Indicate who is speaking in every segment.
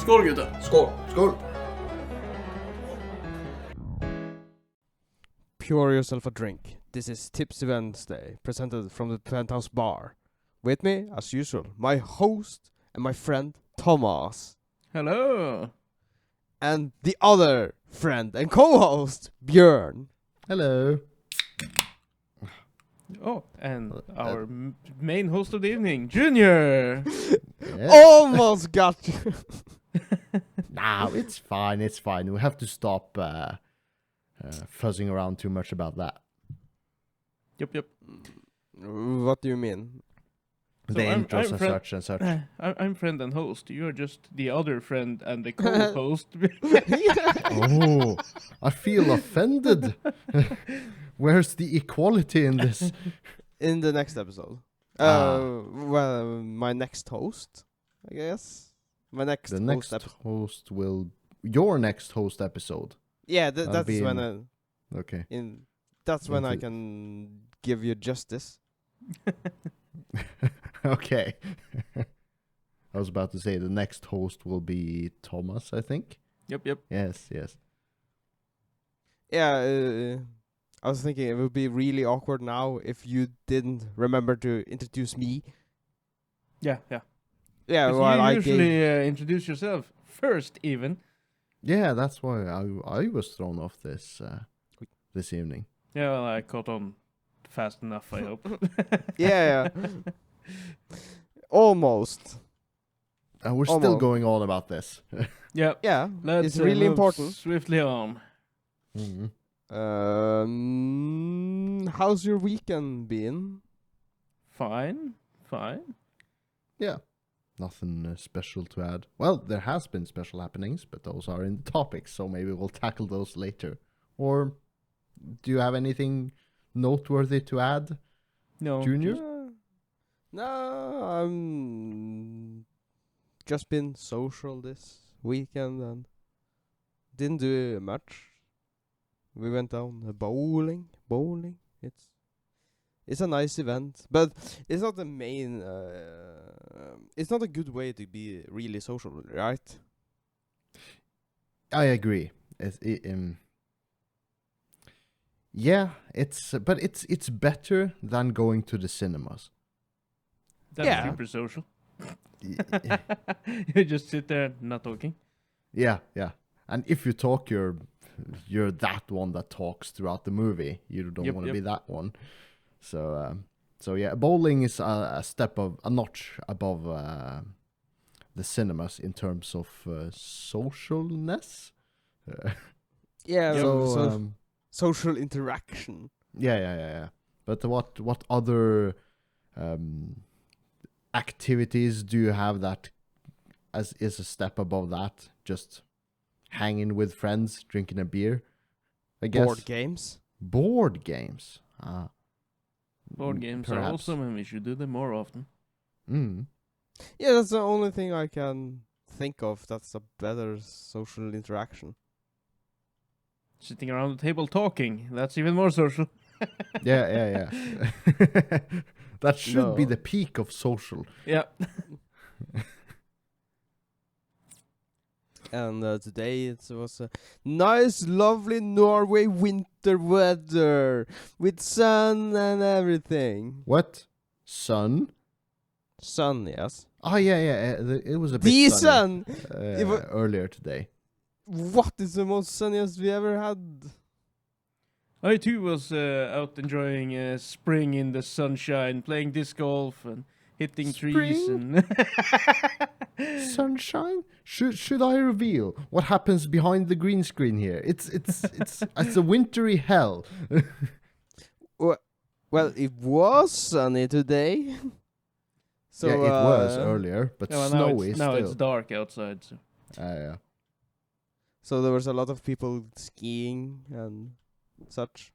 Speaker 1: Skål gutta!
Speaker 2: Skål! Skål!
Speaker 3: Pour yourself a drink. This is Tipsy Wednesday, presented from the Penthouse Bar. With me, as usual, my host and my friend Thomas.
Speaker 1: Hello!
Speaker 3: And the other friend and co-host, Björn.
Speaker 2: Hello.
Speaker 1: Oh, and our main host of the evening, Junior!
Speaker 2: Yeah.
Speaker 3: Almost got you.
Speaker 2: No, it's fine, it's fine. We have to stop fuzzing around too much about that.
Speaker 1: Yep.
Speaker 3: What do you mean?
Speaker 2: The
Speaker 1: I'm
Speaker 2: intros and
Speaker 1: friend-
Speaker 2: such and such.
Speaker 1: I'm friend and host. You're just the other friend and the co-host.
Speaker 2: Oh, I feel offended. Where's the equality in this?
Speaker 3: In the next episode. Well, my next host, I guess. My next
Speaker 2: The
Speaker 3: host
Speaker 2: next host will... Your next host episode.
Speaker 3: Yeah,
Speaker 2: That'll
Speaker 3: that's
Speaker 2: be
Speaker 3: when
Speaker 2: Okay.
Speaker 3: that's when I
Speaker 2: Into-
Speaker 3: can give you justice.
Speaker 2: Okay. I was about to say the next host will be Thomas, I think.
Speaker 1: Yep.
Speaker 2: Yes.
Speaker 3: Yeah, I was thinking it would be really awkward now if you didn't remember to introduce me.
Speaker 1: Yeah.
Speaker 3: Yeah,
Speaker 1: 'Cause
Speaker 3: well,
Speaker 1: you
Speaker 3: I
Speaker 1: usually
Speaker 3: gave...
Speaker 1: introduce yourself first, even.
Speaker 2: Yeah, that's why I was thrown off this evening.
Speaker 1: Yeah, well, I caught on fast enough, I hope.
Speaker 3: yeah. Almost.
Speaker 2: And we're still
Speaker 3: Almost.
Speaker 2: going on about this.
Speaker 1: Yeah.
Speaker 3: Yeah,
Speaker 1: Let's
Speaker 3: it's really
Speaker 1: move
Speaker 3: important.
Speaker 1: Swiftly on.
Speaker 2: Mhm.
Speaker 3: How's your weekend been?
Speaker 1: Fine.
Speaker 2: Yeah, nothing special to add. Well, there has been special happenings, but those are in the topics, so maybe we'll tackle those later. Or do you have anything noteworthy to add,
Speaker 1: No.
Speaker 2: Junior?
Speaker 3: No, just been social this weekend and didn't do much. We went down bowling. It's a nice event, but it's not the main. It's not a good way to be really social, right?
Speaker 2: I agree. Yeah, but it's better than going to the cinemas.
Speaker 1: That's
Speaker 3: Yeah.
Speaker 1: super social.
Speaker 2: Y-
Speaker 1: You just sit there not talking.
Speaker 2: Yeah. And if you talk, you're that one that talks throughout the movie. You don't want to be that one. So yeah, bowling is a notch above the cinemas in terms of socialness.
Speaker 3: Yeah.
Speaker 2: So
Speaker 3: social interaction.
Speaker 2: yeah. But what other activities do you have that is a step above that? Just hanging with friends, drinking a beer, I guess.
Speaker 3: Board games.
Speaker 2: Board games.
Speaker 1: Board games are
Speaker 2: Perhaps.
Speaker 1: awesome and we should do them more often.
Speaker 3: Yeah, that's the only thing I can think of that's a better social interaction.
Speaker 1: Sitting around the table talking, that's even more social.
Speaker 2: Yeah. That should be
Speaker 3: No.
Speaker 2: the peak of social.
Speaker 1: Yeah.
Speaker 3: And today it was a nice, lovely Norway winter weather with sun and everything.
Speaker 2: What? Sun?
Speaker 3: Sun, yes.
Speaker 2: Oh, yeah. It was a bit
Speaker 3: The
Speaker 2: sunny,
Speaker 3: sun! It wa-
Speaker 2: earlier today.
Speaker 3: What is the most sunniest we ever had?
Speaker 1: I too was out enjoying spring in the sunshine, playing disc golf and hitting trees and
Speaker 2: Sunshine? Should I reveal what happens behind the green screen here? It's a wintry hell.
Speaker 3: Well, it was sunny today. So
Speaker 2: yeah, it was earlier, but
Speaker 1: Yeah, well,
Speaker 2: snowy
Speaker 1: now
Speaker 2: still.
Speaker 1: it's dark outside. So.
Speaker 2: Yeah.
Speaker 3: So there was a lot of people skiing and such.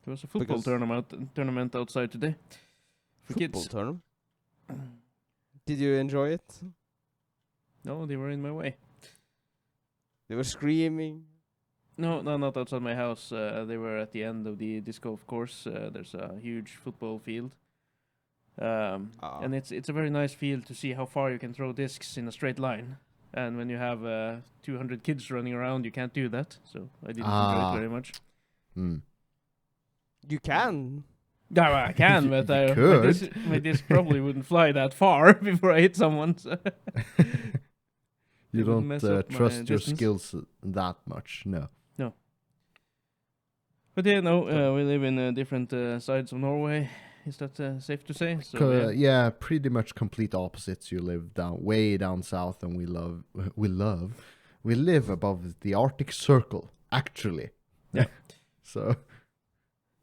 Speaker 1: There was a football tournament outside today. For
Speaker 3: Football
Speaker 1: kids.
Speaker 3: tournament. Did you enjoy it?
Speaker 1: No, they were in my way.
Speaker 3: They were screaming.
Speaker 1: No, not outside my house. They were at the end of the disc golf course. There's a huge football field. And it's a very nice field to see how far you can throw discs in a straight line. And when you have 200 kids running around, you can't do that. So I didn't enjoy it very much.
Speaker 2: Hmm.
Speaker 3: You can.
Speaker 1: Yeah, well, I can, but
Speaker 2: You
Speaker 1: my disc probably wouldn't fly that far before I hit someone. So
Speaker 2: You
Speaker 1: it would
Speaker 2: don't
Speaker 1: mess up my
Speaker 2: trust your
Speaker 1: distance.
Speaker 2: skills that much, no.
Speaker 1: But yeah, no, we live in different sides of Norway. Is that safe to say? So
Speaker 2: Yeah, pretty much complete opposites. You live way down south, and we live above the Arctic Circle, actually.
Speaker 1: Yeah.
Speaker 2: So.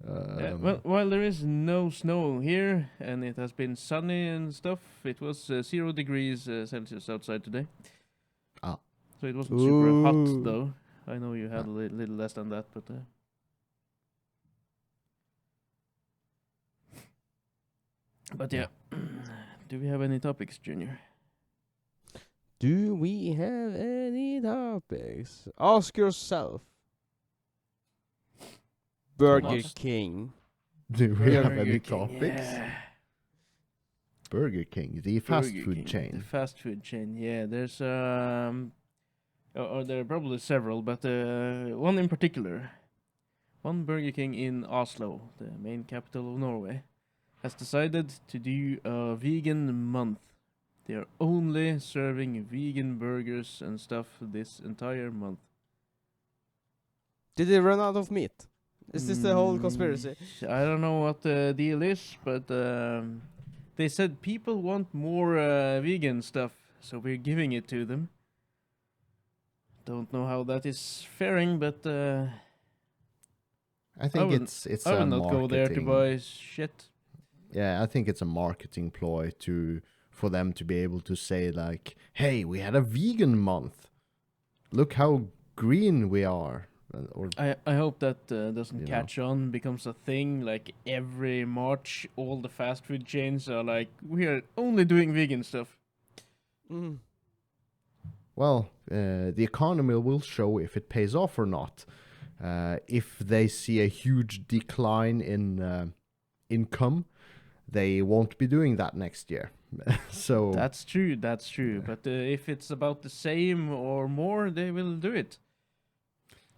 Speaker 1: Yeah, well, while there is no snow here, and it has been sunny and stuff, it was 0 degrees Celsius outside today.
Speaker 2: Ah.
Speaker 1: So it wasn't super hot,
Speaker 3: Ooh.
Speaker 1: though. I know you had a little less than that, but... But yeah, do we have any topics, Junior?
Speaker 3: Do we have any topics? Ask yourself. Burger
Speaker 1: Thomas?
Speaker 3: King.
Speaker 2: Do we have
Speaker 1: Burger
Speaker 2: any
Speaker 1: King,
Speaker 2: topics?
Speaker 1: yeah.
Speaker 2: Burger King, the fast
Speaker 1: Burger
Speaker 2: food
Speaker 1: King,
Speaker 2: chain.
Speaker 1: The fast food chain, yeah. There's or there are probably several, but one in particular, one Burger King in Oslo, the main capital of Norway, has decided to do a vegan month. They are only serving vegan burgers and stuff this entire month.
Speaker 3: Did they run out of meat? Is this the whole conspiracy?
Speaker 1: I don't know what the deal is, but they said people want more vegan stuff, so we're giving it to them. Don't know how that is faring, but
Speaker 2: I think it's
Speaker 1: I
Speaker 2: a
Speaker 1: will not go there to
Speaker 2: marketing-
Speaker 1: buy shit.
Speaker 2: Yeah, I think it's a marketing ploy for them to be able to say like, "Hey, we had a vegan month. Look how green we are." Or
Speaker 1: I hope that doesn't
Speaker 2: You know.
Speaker 1: catch on, becomes a thing. Like every March, all the fast food chains are like, we are only doing vegan stuff.
Speaker 3: Mm.
Speaker 2: well, the economy will show if it pays off or not. If they see a huge decline in income, they won't be doing that next year. So
Speaker 1: That's true. But if it's about the same or more, they will do it.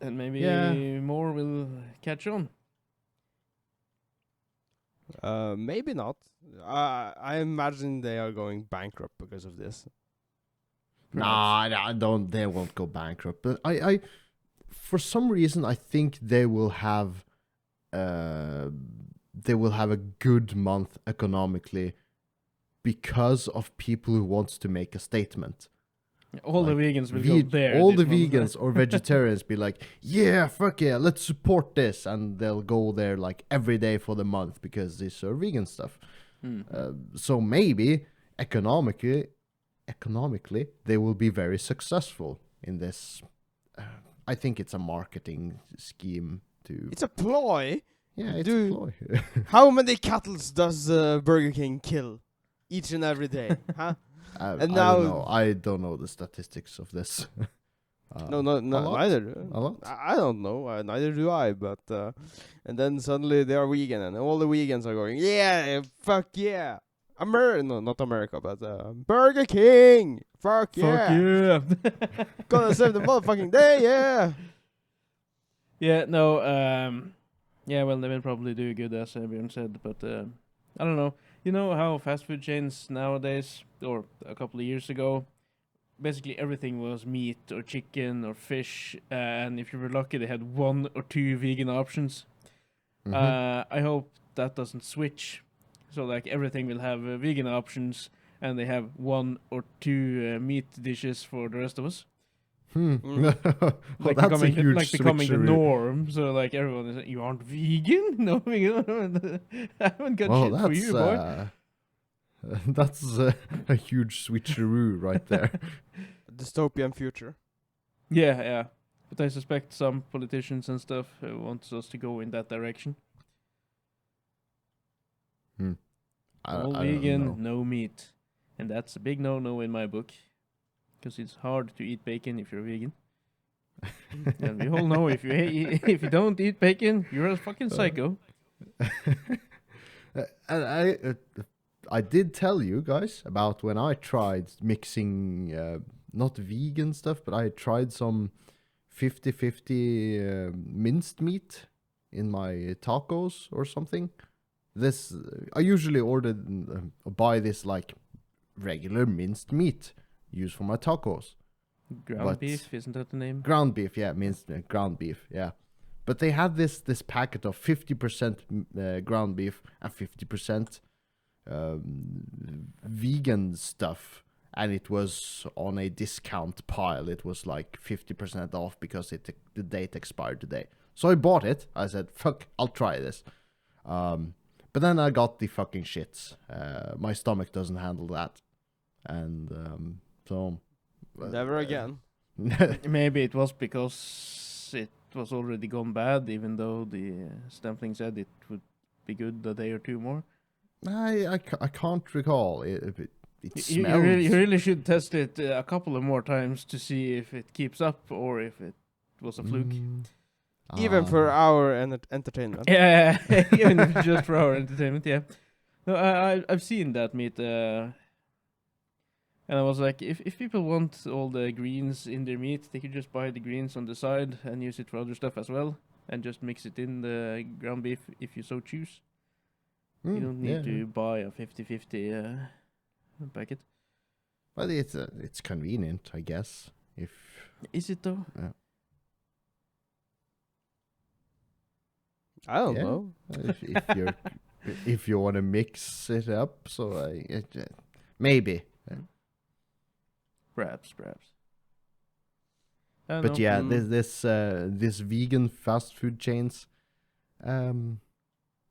Speaker 1: And maybe
Speaker 2: Yeah.
Speaker 1: more will catch on.
Speaker 3: Maybe not. I imagine they are going bankrupt because of this.
Speaker 2: nah, don't. They won't go bankrupt. But I, for some reason, I think they will have a good month economically because of people who wants to make a statement.
Speaker 1: All the
Speaker 2: Like,
Speaker 1: vegans will go there.
Speaker 2: All
Speaker 1: this
Speaker 2: the
Speaker 1: month.
Speaker 2: vegans or vegetarians be like, yeah, fuck yeah, let's support this, and they'll go there like every day for the month because they serve vegan stuff. So maybe economically, they will be very successful in this. I think it's a marketing scheme to.
Speaker 3: It's a ploy.
Speaker 2: Yeah, it's
Speaker 3: Dude.
Speaker 2: a ploy.
Speaker 3: How many cattle does Burger King kill each and every day? Huh?
Speaker 2: I
Speaker 3: And
Speaker 2: don't know. I don't know the statistics of this.
Speaker 3: No,
Speaker 2: a lot?
Speaker 3: neither.
Speaker 2: A lot?
Speaker 3: I don't know. Neither do I. But and then suddenly they are vegan, and all the vegans are going, yeah, fuck yeah, no, not America, but Burger King, fuck yeah, gonna save the motherfucking day, yeah.
Speaker 1: Yeah, no, yeah, well, they will probably do good, as everyone said, but I don't know. You know how fast food chains nowadays, or a couple of years ago, basically everything was meat or chicken or fish, and if you were lucky, they had 1 or 2 vegan options.
Speaker 2: Mhm.
Speaker 1: I hope that doesn't switch. So, like, everything will have vegan options, and they have 1 or 2 meat dishes for the rest of us.
Speaker 2: Well,
Speaker 1: Like
Speaker 2: that's a huge
Speaker 1: becoming the
Speaker 2: switcheroo.
Speaker 1: norm. So like everyone is, you aren't vegan? No, I haven't got
Speaker 2: Well,
Speaker 1: shit for you, boy.
Speaker 2: that's a huge switcheroo right there.
Speaker 3: Dystopian future.
Speaker 1: Yeah. But I suspect some politicians and stuff wants us to go in that direction. All
Speaker 2: I don't
Speaker 1: vegan,
Speaker 2: know.
Speaker 1: no meat, and that's a big no-no in my book, because it's hard to eat bacon if you're vegan. And we all know if you don't eat bacon, you're a fucking psycho.
Speaker 2: And I did tell you guys about when I tried mixing not vegan stuff, but I tried some 50-50 minced meat in my tacos or something. This I usually buy this like regular minced meat used for my tacos.
Speaker 1: Ground beef, isn't that the name?
Speaker 2: Ground beef, yeah, minced ground beef, yeah. But they had this packet of 50% ground beef and 50% vegan stuff, and it was on a discount pile. It was like 50% off because the date expired today. So I bought it. I said, "Fuck, I'll try this." But then I got the fucking shits. My stomach doesn't handle that, and so
Speaker 3: Never again.
Speaker 1: Maybe it was because it was already gone bad, even though the Stampling said it would be good a day or two more.
Speaker 2: I can't recall. It
Speaker 1: You
Speaker 2: smells.
Speaker 1: really should test it a couple of more times to see if it keeps up or if it was a fluke.
Speaker 3: Even for our entertainment.
Speaker 1: Yeah, even if it's just for our entertainment, yeah. No, I've seen that meat, and I was like, if people want all the greens in their meat, they could just buy the greens on the side and use it for other stuff as well, and just mix it in the ground beef if you so choose. You don't need to buy a 50-50 packet.
Speaker 2: But it's convenient, I guess.
Speaker 1: Is it though?
Speaker 3: I don't know.
Speaker 2: If you want to mix it up, so maybe.
Speaker 1: Perhaps.
Speaker 2: But yeah, this vegan fast food chains.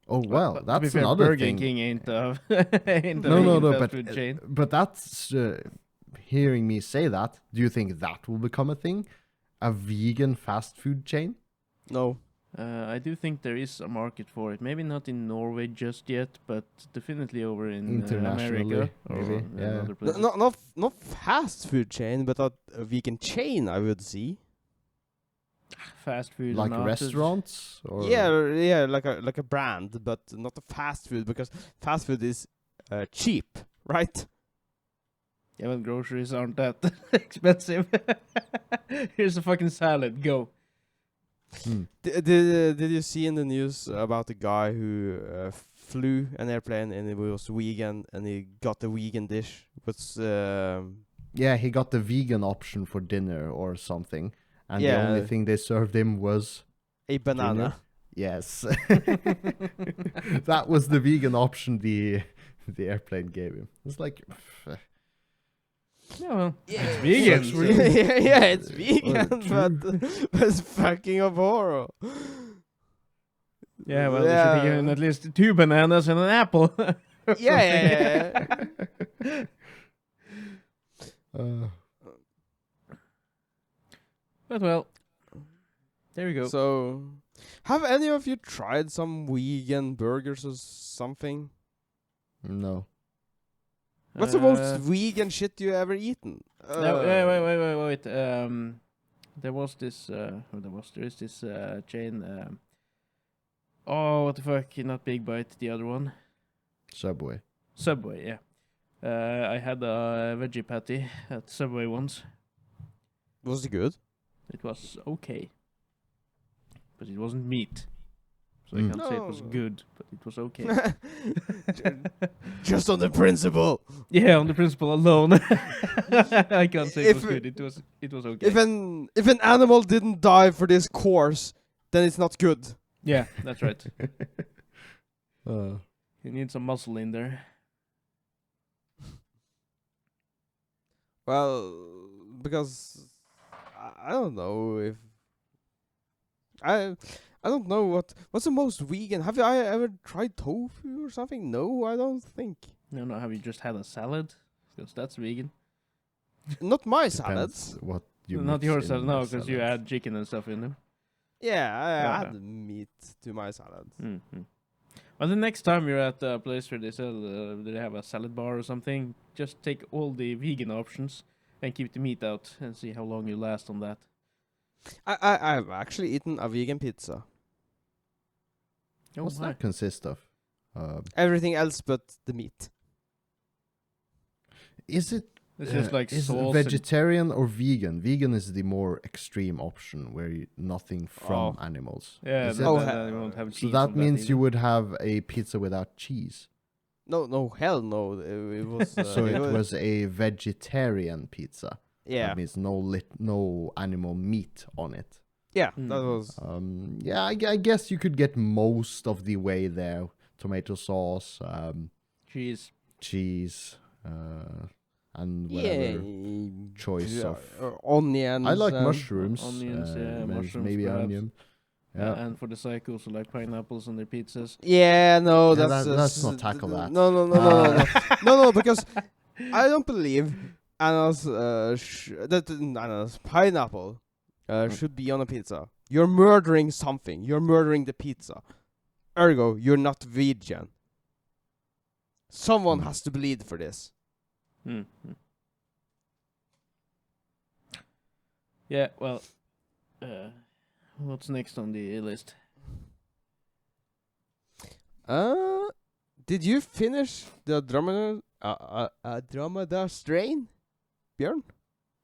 Speaker 2: Well, that's
Speaker 1: to be fair,
Speaker 2: another
Speaker 1: Burger
Speaker 2: thing.
Speaker 1: King ain't a
Speaker 2: No,
Speaker 1: fast food chain.
Speaker 2: But that's hearing me say that. Do you think that will become a thing? A vegan fast food chain?
Speaker 3: No.
Speaker 1: I do think there is a market for it. Maybe not in Norway just yet, but definitely over in
Speaker 2: Internationally,
Speaker 1: America
Speaker 2: maybe,
Speaker 1: or
Speaker 2: yeah.
Speaker 1: other places.
Speaker 3: Not fast food chain, but a vegan chain I would see.
Speaker 1: Fast food,
Speaker 2: Like
Speaker 1: not
Speaker 2: restaurants? Or
Speaker 3: Yeah, like a brand, but not a fast food, because fast food is cheap, right?
Speaker 1: Yeah, well, groceries aren't that expensive. Here's a fucking salad. Go.
Speaker 3: Did you see in the news about the guy who flew an airplane and it was vegan and he got the vegan dish?
Speaker 2: yeah, he got the vegan option for dinner or something, and the
Speaker 3: Yeah.
Speaker 2: only thing they served him was
Speaker 3: a banana.
Speaker 2: dinner. Yes, that was the vegan option the airplane gave him. It's like,
Speaker 1: Yeah, well,
Speaker 3: Yeah,
Speaker 1: it's vegan.
Speaker 2: Sucks
Speaker 1: so-
Speaker 2: for you.
Speaker 3: yeah, it's vegan,
Speaker 2: true.
Speaker 3: but it's fucking horrible.
Speaker 1: Yeah, well, they should have given at least 2 bananas and an apple.
Speaker 3: Yeah.
Speaker 1: But well, there we go.
Speaker 3: So, have any of you tried some vegan burgers or something?
Speaker 2: No.
Speaker 3: What's the most vegan shit you ever eaten?
Speaker 1: No, wait. There is this chain. Oh, what the fuck? Not Big Bite, the other one.
Speaker 2: Subway.
Speaker 1: Subway, yeah. I had a veggie patty at Subway once.
Speaker 3: Was it good?
Speaker 1: It was okay. But it wasn't meat. So I
Speaker 2: Mm.
Speaker 1: can't say it was
Speaker 3: No.
Speaker 1: good, but it was okay.
Speaker 3: Just on the principle.
Speaker 1: Yeah, on the principle alone. I can't say it was
Speaker 3: If-
Speaker 1: good. It was okay.
Speaker 3: If an animal didn't die for this course, then it's not good.
Speaker 1: Yeah, that's right.
Speaker 2: Uh,
Speaker 1: You need some muscle in there.
Speaker 3: Well, because I don't know if I don't know what's the most vegan. Have I ever tried tofu or something? No, I don't think.
Speaker 1: No, have you just had a salad? Because that's vegan.
Speaker 3: Not my
Speaker 2: depends
Speaker 3: salads.
Speaker 2: what you
Speaker 1: Not
Speaker 2: mix
Speaker 1: yours,
Speaker 2: in
Speaker 1: no,
Speaker 2: the
Speaker 1: because you
Speaker 2: salad.
Speaker 1: add chicken and stuff in them.
Speaker 3: Yeah, I
Speaker 1: Yeah.
Speaker 3: add meat to my salads.
Speaker 1: Mm-hmm. Well, the next time you're at a place where they sell, they have a salad bar or something, just take all the vegan options and keep the meat out and see how long you last on that.
Speaker 3: I've actually eaten a vegan pizza.
Speaker 1: Oh
Speaker 2: What's
Speaker 1: my.
Speaker 2: that consist of?
Speaker 3: Everything else but the meat.
Speaker 2: Is it?
Speaker 1: It's just like
Speaker 2: is
Speaker 1: sauce.
Speaker 2: vegetarian or vegan? Vegan is the more extreme option where nothing from
Speaker 3: Oh.
Speaker 2: animals.
Speaker 1: Yeah,
Speaker 2: Is
Speaker 1: then,
Speaker 2: it?
Speaker 1: then you won't have
Speaker 2: So
Speaker 1: cheese.
Speaker 2: that
Speaker 1: on
Speaker 2: means you
Speaker 1: either.
Speaker 2: would have a pizza without cheese.
Speaker 3: No, hell no. It was.
Speaker 2: So it was a vegetarian pizza.
Speaker 3: Yeah,
Speaker 2: That means no animal meat on it.
Speaker 3: yeah.
Speaker 1: Mm.
Speaker 3: That was.
Speaker 2: Yeah, I guess you could get most of the way there. Tomato sauce,
Speaker 1: Cheese.
Speaker 2: cheese, and
Speaker 3: Yeah.
Speaker 2: whatever choice of.
Speaker 3: Onions.
Speaker 2: I like
Speaker 3: and-
Speaker 2: mushrooms.
Speaker 1: Onions, yeah, mushrooms
Speaker 2: maybe
Speaker 1: perhaps.
Speaker 2: onion. Yeah.
Speaker 1: And for the psychos who like pineapples on their pizzas.
Speaker 3: Yeah, no,
Speaker 2: Yeah,
Speaker 3: that's
Speaker 2: let's not tackle that.
Speaker 3: No, no, because I don't believe Anna's pineapple should be on a pizza. You're murdering something. You're murdering the pizza. Ergo, you're not vegan. Someone has to bleed for this.
Speaker 1: Mm. Yeah, well, what's next on the list?
Speaker 3: Did you finish the Andromeda Strain, Björn?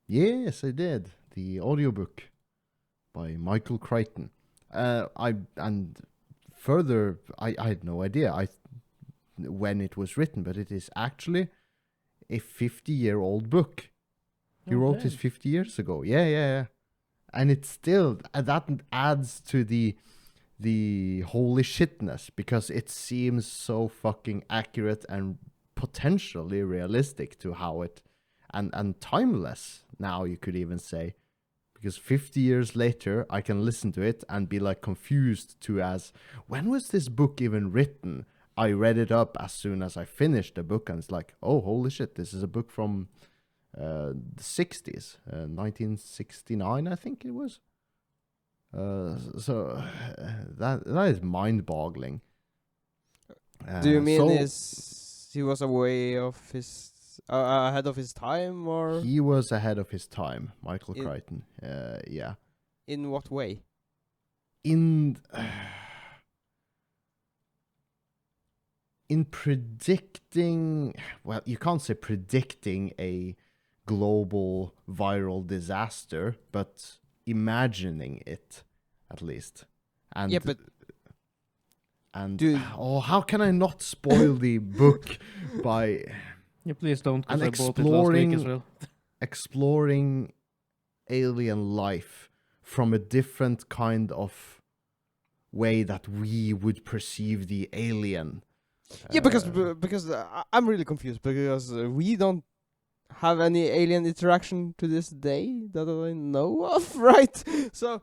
Speaker 2: Yes, I did. The audiobook by Michael Crichton. I had no idea when it was written, but it is actually a 50-year-old book. He wrote it 50 years ago. Yeah. And it's still that adds to the holy shitness because it seems so fucking accurate and potentially realistic to how it and timeless now, you could even say, because 50 years later I can listen to it and be like confused to as when was this book even written? I read it up as soon as I finished the book and it's like, oh holy shit, this is a book from the 60s, 1969 I think it was. So that is mind-boggling.
Speaker 3: Do you mean
Speaker 2: so
Speaker 3: he was away of his ahead of his time, or
Speaker 2: he was ahead of his time, Michael
Speaker 3: In-
Speaker 2: Crichton? Yeah.
Speaker 3: in what way?
Speaker 2: In predicting, well, you can't say predicting a global viral disaster, but imagining it at least. And
Speaker 3: Yeah, but
Speaker 2: how can I not spoil the book by
Speaker 1: Yeah, please don't, because
Speaker 2: And
Speaker 1: I bought it last week as
Speaker 2: exploring-
Speaker 1: well.
Speaker 2: exploring alien life from a different kind of way that we would perceive the alien?
Speaker 3: Yeah, because I'm really confused because we don't have any alien interaction to this day that I know of, right? So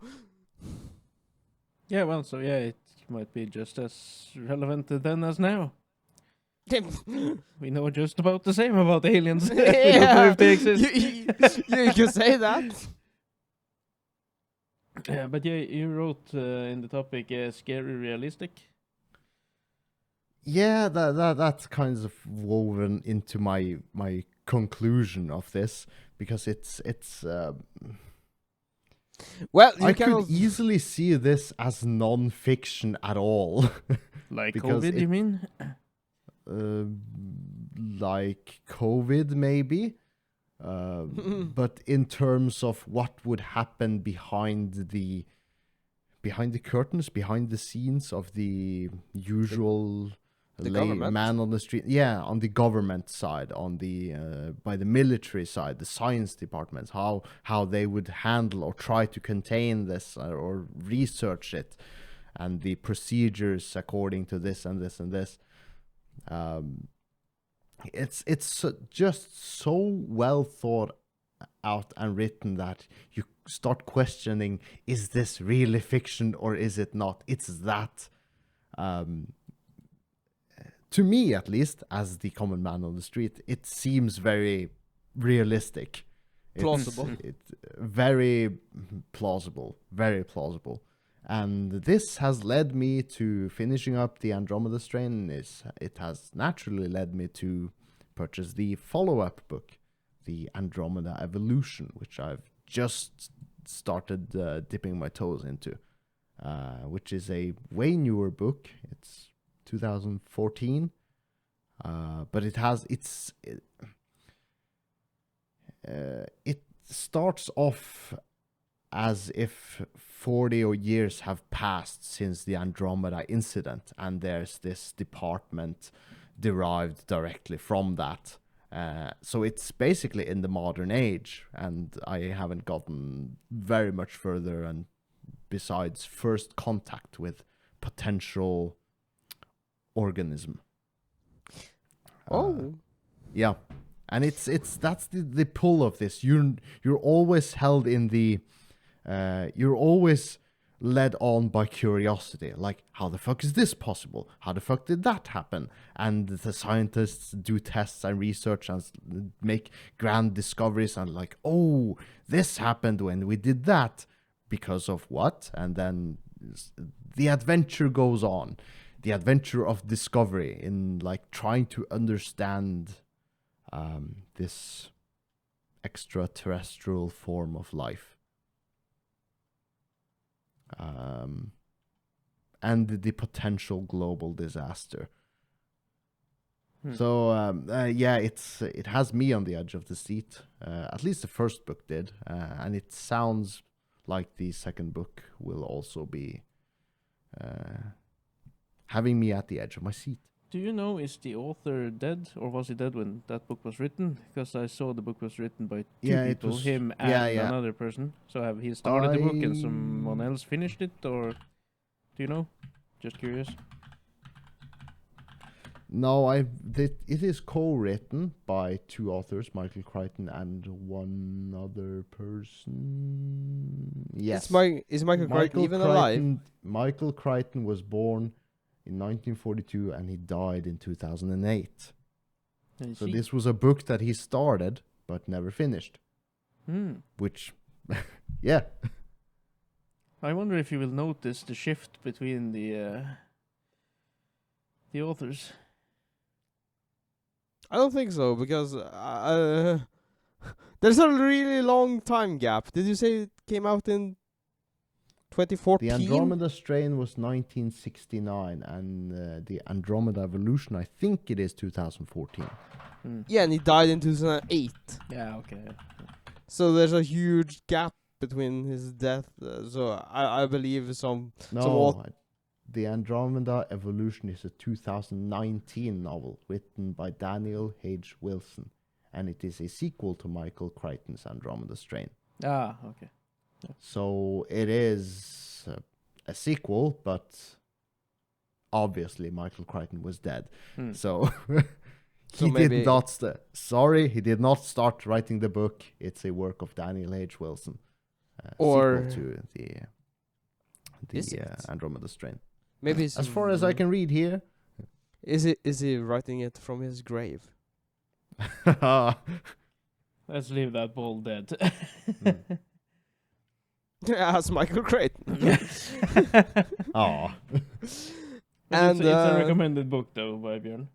Speaker 1: Yeah, well, so yeah, it might be just as relevant then as now. We know just about the same about aliens. We don't know if they exist.
Speaker 3: you can say that.
Speaker 1: Yeah, but yeah, you wrote in the topic scary realistic.
Speaker 2: Yeah, that's kind of woven into my conclusion of this because it's
Speaker 3: Well, you
Speaker 2: I
Speaker 3: can
Speaker 2: could easily see this as non-fiction at all.
Speaker 1: Like
Speaker 2: Because
Speaker 1: COVID, you mean?
Speaker 2: Like COVID maybe, but in terms of what would happen behind the curtains, behind the scenes of the usual
Speaker 3: The government?
Speaker 2: man on the street, on the government side, on the by the military side, the science departments, how they would handle or try to contain this or research it, and the procedures according to this and this and this. It's just so well thought out and written that you start questioning, is this really fiction or is it not? It's that, to me at least, as the common man on the street, it seems very realistic.
Speaker 3: Plausible.
Speaker 2: It's very plausible, very plausible. And this has led me to finishing up the Andromeda Strain. It has naturally led me to purchase the follow-up book, the Andromeda Evolution, which I've just started dipping my toes into, which is a way newer book. It's 2014, but it starts off as if 40 or years have passed since the Andromeda incident, and there's this department derived directly from that. So it's basically in the modern age, and I haven't gotten very much further, and besides first contact with potential organism. Yeah, and that's the pull of this. You're always held in the you're always led on by curiosity, like, how the fuck is this possible? How the fuck did that happen? And the scientists do tests and research and make grand discoveries, and like, oh, this happened when we did that because of what? And then the adventure goes on, the adventure of discovery in like trying to understand this extraterrestrial form of life. And the potential global disaster. So yeah, it has me on the edge of the seat. At least the first book did, and it sounds like the second book will also be having me at the edge of my seat.
Speaker 1: Do you know, is the author dead, or was he dead when that book was written? Because I saw the book was written by two people, him and another person. So have he started the book and someone else finished it, or do you know? Just curious.
Speaker 2: No, it is co-written by two authors, Michael Crichton and one other person. Yes.
Speaker 3: Is Michael Crichton even alive?
Speaker 2: Michael Crichton was born in 1942 and he died in 2008. So this was a book that he started but never finished. Which, yeah.
Speaker 1: I wonder if you will notice the shift between the authors.
Speaker 3: I don't think so, because there's a really long time gap. Did you say it came out in 2014?
Speaker 2: The Andromeda strain was 1969, and the Andromeda evolution, I think it is 2014.
Speaker 3: Yeah, and he died in 2008.
Speaker 1: Yeah, okay.
Speaker 3: So there's a huge gap between his death. So I believe
Speaker 2: the Andromeda Evolution is a 2019 novel written by Daniel H. Wilson, and it is a sequel to Michael Crichton's Andromeda Strain.
Speaker 1: Ah, okay.
Speaker 2: Yeah. So it is a sequel, but obviously Michael Crichton was dead. So he did not. He did not start writing the book. It's a work of Daniel H. Wilson,
Speaker 3: or
Speaker 2: sequel to the Andromeda Strain.
Speaker 3: Maybe
Speaker 2: as far as I can read here.
Speaker 3: Is he writing it from his grave?
Speaker 1: Let's leave that ball dead.
Speaker 3: As Michael Crichton.
Speaker 2: Oh.
Speaker 1: And it's a recommended book though by Björn.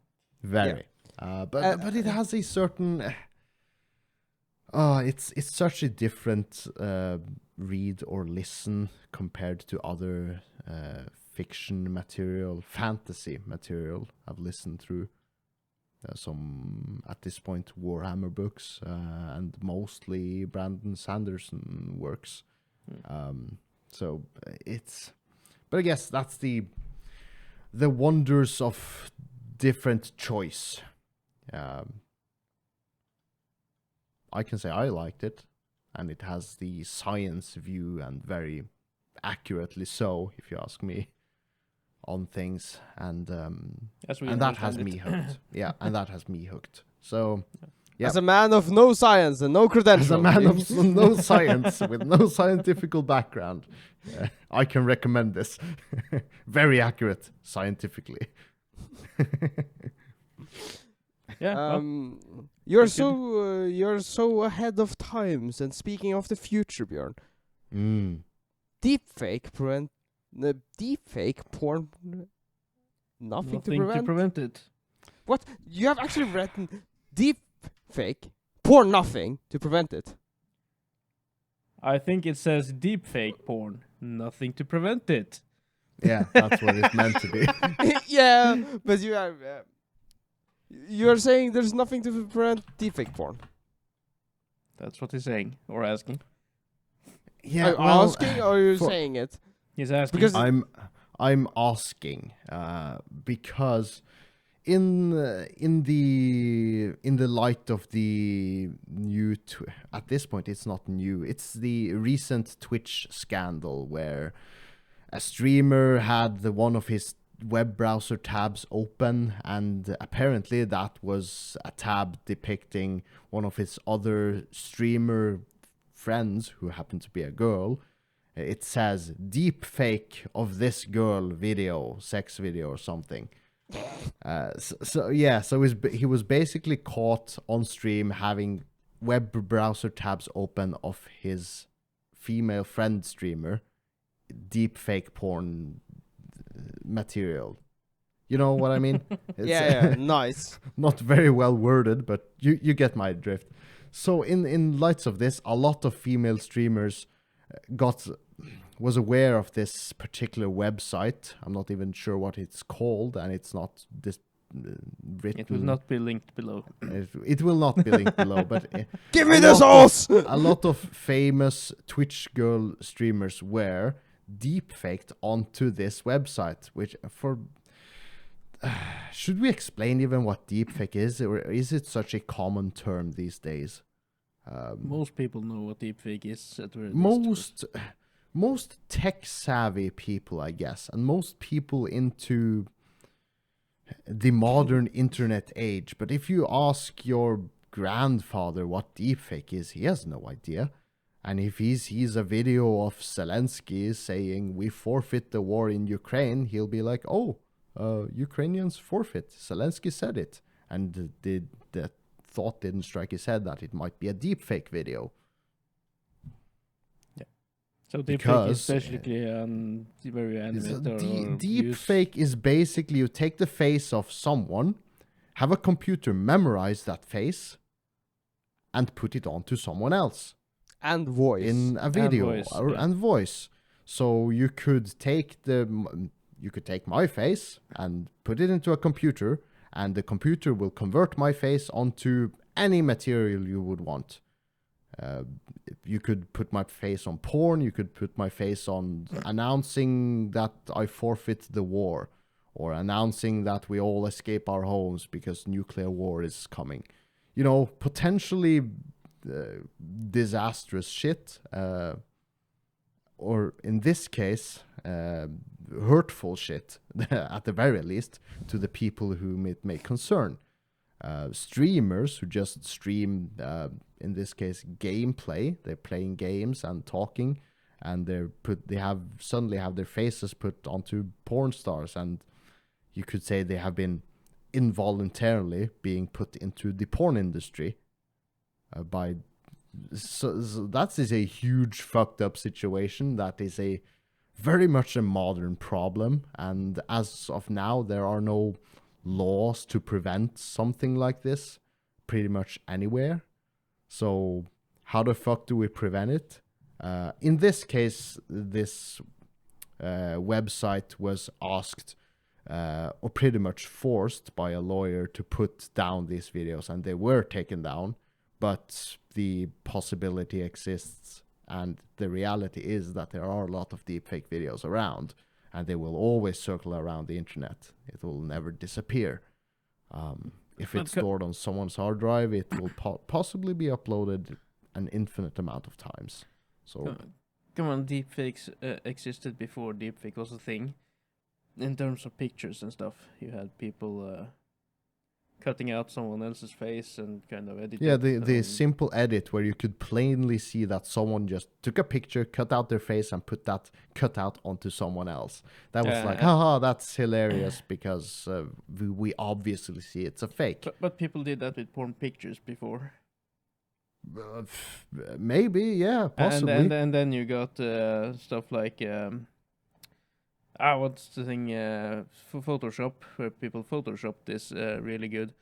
Speaker 2: Very. Yeah. But it has a certain it's such a different read or listen compared to other fiction material, fantasy material I've listened through. Some, at this point, Warhammer books, and mostly Brandon Sanderson works. So it's, but I guess that's the wonders of different choice. I can say I liked it, and it has the science view, and very accurately so, if you ask me, on things, and that has me hooked. Yeah, and that has me hooked. So, yeah.
Speaker 3: As a man of no science and no credentials,
Speaker 2: as a man of no science with no scientific background, I can recommend this. Very accurate scientifically.
Speaker 1: Yeah.
Speaker 3: You're so ahead of times. And speaking of the future, Björn, deepfake porn. Nothing to prevent
Speaker 1: it.
Speaker 3: What? You have actually written deepfake porn, nothing to prevent it.
Speaker 1: I think it says deepfake porn, nothing to prevent it.
Speaker 2: Yeah, that's what it's meant to be.
Speaker 3: Yeah, but you're saying there's nothing to prevent deepfake porn.
Speaker 1: That's what he's saying or asking.
Speaker 2: Yeah,
Speaker 3: Are you
Speaker 2: well,
Speaker 3: asking or are you
Speaker 2: for-
Speaker 3: saying it?
Speaker 1: He's asking.
Speaker 3: Because
Speaker 2: I'm asking because in the light of the new at this point it's not new, it's the recent Twitch scandal where a streamer had one of his web browser tabs open, and apparently that was a tab depicting one of his other streamer friends who happened to be a girl. It says deep fake of this girl video, sex video or something. So he was basically caught on stream having web browser tabs open of his female friend streamer, deep fake porn material. You know what I mean?
Speaker 3: yeah, nice.
Speaker 2: Not very well worded, but you get my drift. So in lights of this, a lot of female streamers was aware of this particular website. I'm not even sure what it's called, and it's not written.
Speaker 1: It will not be linked below.
Speaker 2: It will not be linked below, but
Speaker 3: Give me the sauce!
Speaker 2: a lot of famous Twitch girl streamers were deepfaked onto this website, which should we explain even what deepfake is, or is it such a common term these days?
Speaker 1: Most people know what deepfake is. At the very least.
Speaker 2: Most tech savvy people, I guess, and most people into the modern internet age. But if you ask your grandfather what deepfake is, he has no idea. And if he sees a video of Zelensky saying we forfeit the war in Ukraine, he'll be like, oh, Ukrainians forfeit. Zelensky said it. And the thought didn't strike his head that it might be a deepfake video.
Speaker 1: So deepfake is basically very animated.
Speaker 2: Deepfake is basically you take the face of someone, have a computer memorize that face, and put it onto someone else.
Speaker 3: And voice.
Speaker 2: In a video and voice. So you could take my face and put it into a computer, and the computer will convert my face onto any material you would want. You could put my face on porn, you could put my face on announcing that I forfeit the war, or announcing that we all escape our homes because nuclear war is coming. You know, potentially disastrous shit, or in this case, hurtful shit, at the very least, to the people whom it may concern. Streamers who just stream, in this case, gameplay. They're playing games and talking, and they suddenly have their faces put onto porn stars, and you could say they have been involuntarily being put into the porn industry so that is a huge fucked up situation. That is very much a modern problem, and as of now there are no laws to prevent something like this pretty much anywhere. So how the fuck do we prevent it? In this case, this website was asked or pretty much forced by a lawyer to put down these videos, and they were taken down, but the possibility exists, and the reality is that there are a lot of deepfake videos around, and they will always circle around the internet. It will never disappear. If it's stored on someone's hard drive, it will possibly be uploaded an infinite amount of times. So,
Speaker 1: come on, deepfakes existed before deepfake was a thing. In terms of pictures and stuff, you had people cutting out someone else's face and kind of editing.
Speaker 2: Yeah, the simple edit where you could plainly see that someone just took a picture, cut out their face, and put that cutout onto someone else. That was like, haha, that's hilarious, because we obviously see it's a fake.
Speaker 1: But people did that with porn pictures before.
Speaker 2: Maybe, yeah, possibly.
Speaker 1: And then you got stuff like what's the thing for Photoshop, where people Photoshop this really good.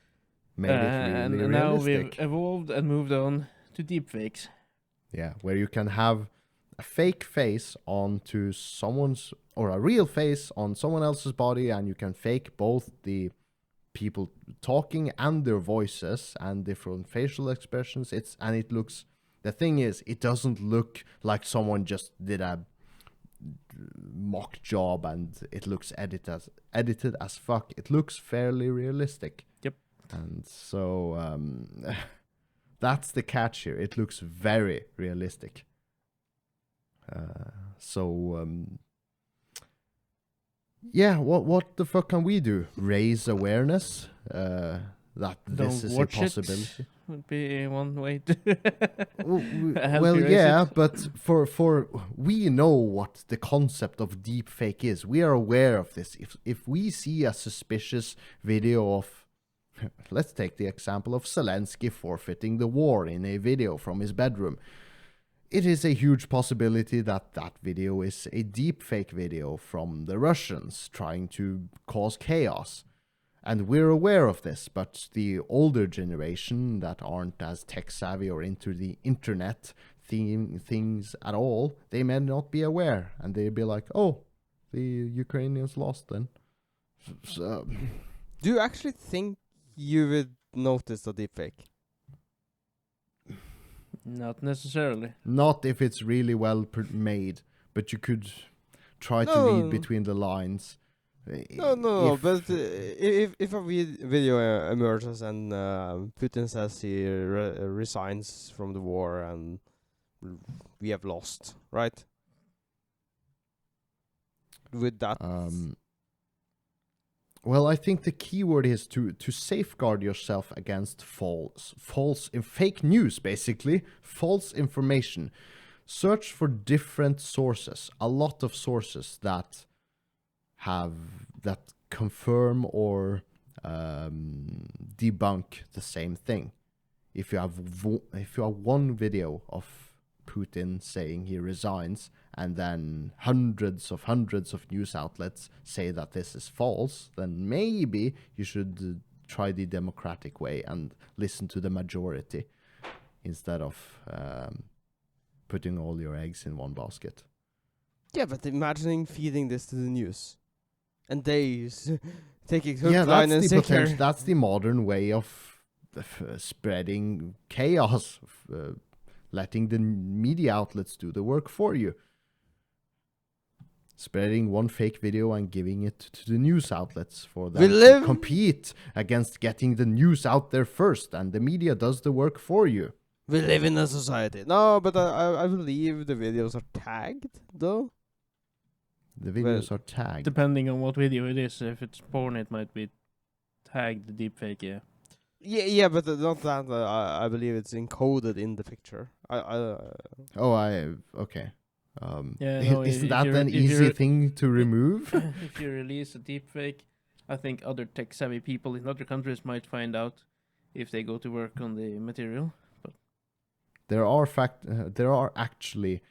Speaker 2: Made it really
Speaker 1: and
Speaker 2: realistic.
Speaker 1: Now we've evolved and moved on to deepfakes.
Speaker 2: Yeah, where you can have a fake face onto someone's, or a real face on someone else's body, and you can fake both the people talking and their voices and different facial expressions. It looks The thing is, it doesn't look like someone just did a mock job and it looks edited as fuck. It looks fairly realistic.
Speaker 1: Yep.
Speaker 2: And so that's the catch here. It looks very realistic. Yeah, what the fuck can we do? Raise awareness that this is a possibility.
Speaker 1: Would be one way to
Speaker 2: Well, yeah, but for we know what the concept of deepfake is. We are aware of this. If we see a suspicious video of, let's take the example of Zelensky forfeiting the war in a video from his bedroom. It is a huge possibility that that video is a deepfake video from the Russians trying to cause chaos. And we're aware of this, but the older generation that aren't as tech savvy or into the internet things at all, they may not be aware. And they'd be like, oh, the Ukrainians lost then. So,
Speaker 3: Do you actually think you would notice a deepfake?
Speaker 1: Not necessarily.
Speaker 2: not if it's really well made, but you could try to
Speaker 3: No.
Speaker 2: read between the lines.
Speaker 3: No,
Speaker 2: If-
Speaker 3: but if a video emerges and Putin says he resigns from the war and we have lost, right? With that,
Speaker 2: Well, I think the key word is to safeguard yourself against fake news, basically, false information. Search for different sources, a lot of sources that confirm or debunk the same thing. If you have one video of Putin saying he resigns, and then hundreds of news outlets say that this is false, then maybe you should try the democratic way and listen to the majority instead of putting all your eggs in one basket.
Speaker 3: yeah, but imagining feeding this to the news, and they taking hook,
Speaker 2: Yeah,
Speaker 3: line, and
Speaker 2: that's the
Speaker 3: sinker.
Speaker 2: potential. That's the modern way of spreading chaos, letting the media outlets do the work for you. Spreading one fake video and giving it to the news outlets for them to compete against getting the news out there first, and the media does the work for you.
Speaker 3: We live in a society. No, but I believe the videos are tagged, though.
Speaker 2: The videos are tagged.
Speaker 1: Depending on what video it is. If it's porn, it might be tagged deepfake, yeah.
Speaker 3: Yeah, but not that. I believe it's encoded in the picture.
Speaker 2: Okay.
Speaker 1: Yeah, no,
Speaker 2: isn't
Speaker 1: if
Speaker 2: that
Speaker 1: you're-
Speaker 2: an
Speaker 1: if
Speaker 2: easy
Speaker 1: you're-
Speaker 2: thing to remove?
Speaker 1: If you release a deepfake, I think other tech-savvy people in other countries might find out if they go to work on the material. But
Speaker 2: There are actually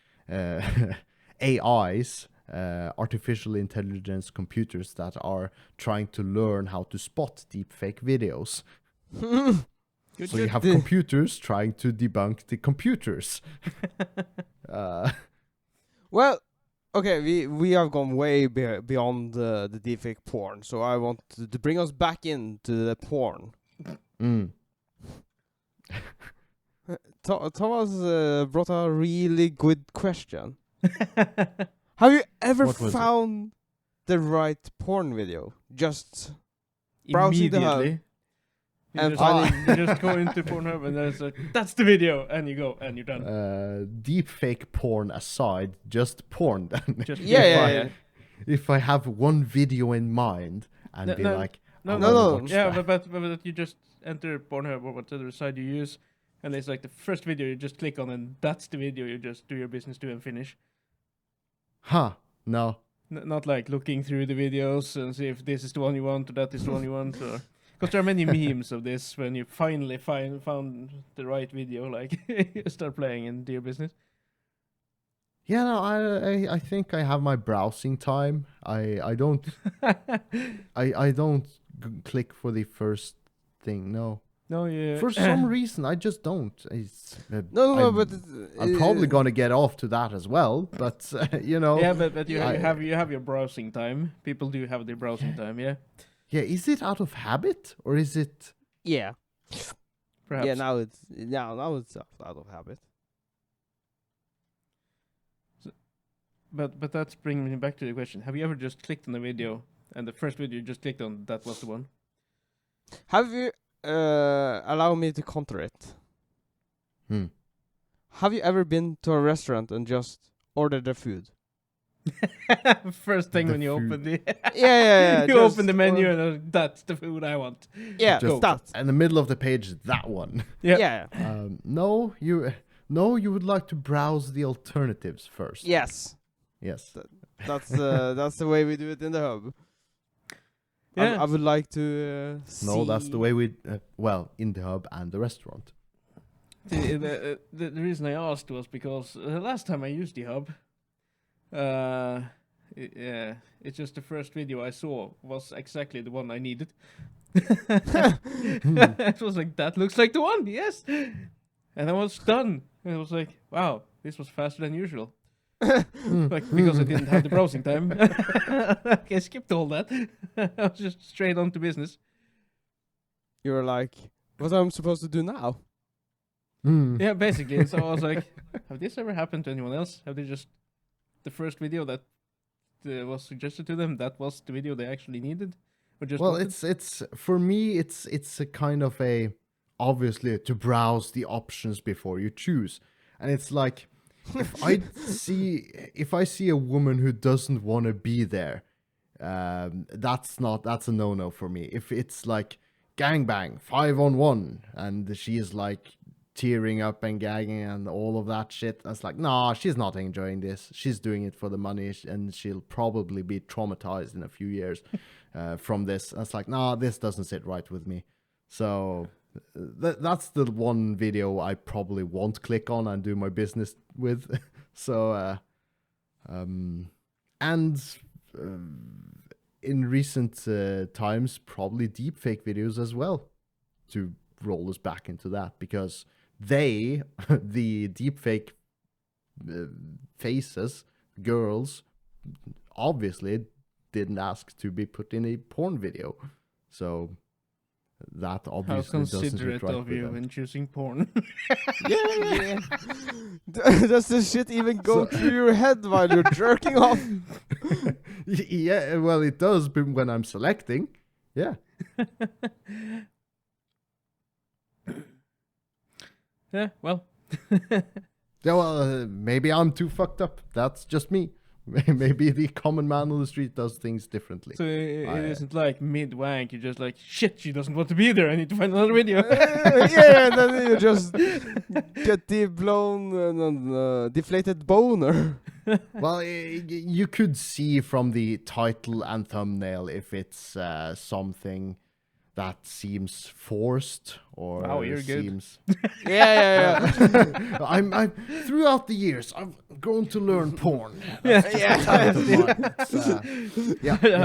Speaker 2: AIs, artificial intelligence computers that are trying to learn how to spot deepfake videos. So you have computers trying to debunk the computers.
Speaker 3: Well, okay, we have gone way beyond the deepfake porn, so I want to bring us back into the porn.
Speaker 2: Mm.
Speaker 3: Thomas brought a really good question. Have you ever
Speaker 2: What was it?
Speaker 3: found the right porn video? Just browsing the hub
Speaker 1: immediately,
Speaker 3: and
Speaker 1: you just go into Pornhub and there's like, that's the video, and you go and you're done.
Speaker 2: Deepfake porn aside, just porn then.
Speaker 1: Just
Speaker 3: yeah.
Speaker 2: If I have one video in mind and
Speaker 1: No,
Speaker 2: be
Speaker 1: no,
Speaker 2: like,
Speaker 1: No,
Speaker 2: I
Speaker 3: no,
Speaker 2: wanna
Speaker 3: no.
Speaker 2: watch
Speaker 1: Yeah,
Speaker 2: that.
Speaker 1: but you just enter Pornhub or whatever site you use, and it's like the first video you just click on, and that's the video you just do your business to and finish.
Speaker 2: Huh, no.
Speaker 1: Not like looking through the videos and see if this is the one you want or that is the one you want, or because there are many memes of this when you finally found the right video, like you start playing and do your business.
Speaker 2: Yeah, no, I think I have my browsing time. I don't I don't click for the first thing. No,
Speaker 1: No, yeah.
Speaker 2: for some reason I just don't.
Speaker 3: No,
Speaker 2: I'm,
Speaker 3: but
Speaker 2: I'm probably gonna get off to that as well. But you know,
Speaker 1: Yeah, but you
Speaker 2: I-
Speaker 1: have your browsing time. People do have their browsing time, yeah.
Speaker 2: yeah, is it out of habit or is it?
Speaker 3: yeah,
Speaker 1: Perhaps.
Speaker 3: yeah. Now it's out of habit.
Speaker 1: But that's bringing me back to the question: have you ever just clicked on a video and the first video you just clicked on that was the one?
Speaker 3: Have you allow me to counter it? Have you ever been to a restaurant and just ordered their food?
Speaker 1: First thing
Speaker 2: The
Speaker 1: when you
Speaker 2: food.
Speaker 1: open the
Speaker 3: Yeah.
Speaker 1: you open the menu and that's the food I want.
Speaker 3: Yeah,
Speaker 2: Just
Speaker 3: that.
Speaker 2: in the middle of the page, that one.
Speaker 1: Yeah.
Speaker 2: No, you would like to browse the alternatives first.
Speaker 3: Yes.
Speaker 2: Yes.
Speaker 3: That's the way we do it in the hub.
Speaker 1: Yeah.
Speaker 3: I would like to see.
Speaker 2: No, that's the way we. In the hub and the restaurant.
Speaker 1: The reason I asked was because the last time I used the hub, it's just the first video I saw was exactly the one I needed. It was like, that looks like the one, yes. And I was done. And I was like, wow, this was faster than usual. Like, because I didn't have the browsing time. I skipped all that. I was just straight on to business.
Speaker 3: You were like, what am I supposed to do now?
Speaker 1: Yeah, basically. So I was like, have this ever happened to anyone else? Have they just, the first video that was suggested to them, that was the video they actually needed? Or just
Speaker 2: Well,
Speaker 1: wanted?
Speaker 2: it's for me, it's a kind of a obviously to browse the options before you choose, and it's like if I see a woman who doesn't want to be there, that's a no for me. If it's like gangbang 5-on-1 and she is like tearing up and gagging and all of that shit, that's like, nah, she's not enjoying this. She's doing it for the money, and she'll probably be traumatized in a few years from this. That's like, nah, this doesn't sit right with me. So that's the one video I probably won't click on and do my business with. So in recent times, probably deepfake videos as well, to roll us back into that, because the deepfake faces, girls, obviously didn't ask to be put in a porn video. So that obviously doesn't sit
Speaker 1: considerate
Speaker 2: right
Speaker 1: of
Speaker 2: with
Speaker 1: you
Speaker 2: them.
Speaker 1: when choosing porn.
Speaker 3: Yeah. Does this shit even go through your head while you're jerking off?
Speaker 2: Yeah, well, it does, but when I'm selecting, yeah.
Speaker 1: Yeah, well.
Speaker 2: Yeah, well, maybe I'm too fucked up. That's just me. Maybe the common man on the street does things differently.
Speaker 1: So it isn't like mid-wank, you're just like, shit, she doesn't want to be there, I need to find another video.
Speaker 3: Yeah, and then you just get deflated boner.
Speaker 2: Well, you could see from the title and thumbnail if it's something that seems forced or
Speaker 1: Wow, you're good.
Speaker 2: seems.
Speaker 3: Yeah.
Speaker 2: I'm throughout the years I've grown to learn porn.
Speaker 1: Yeah.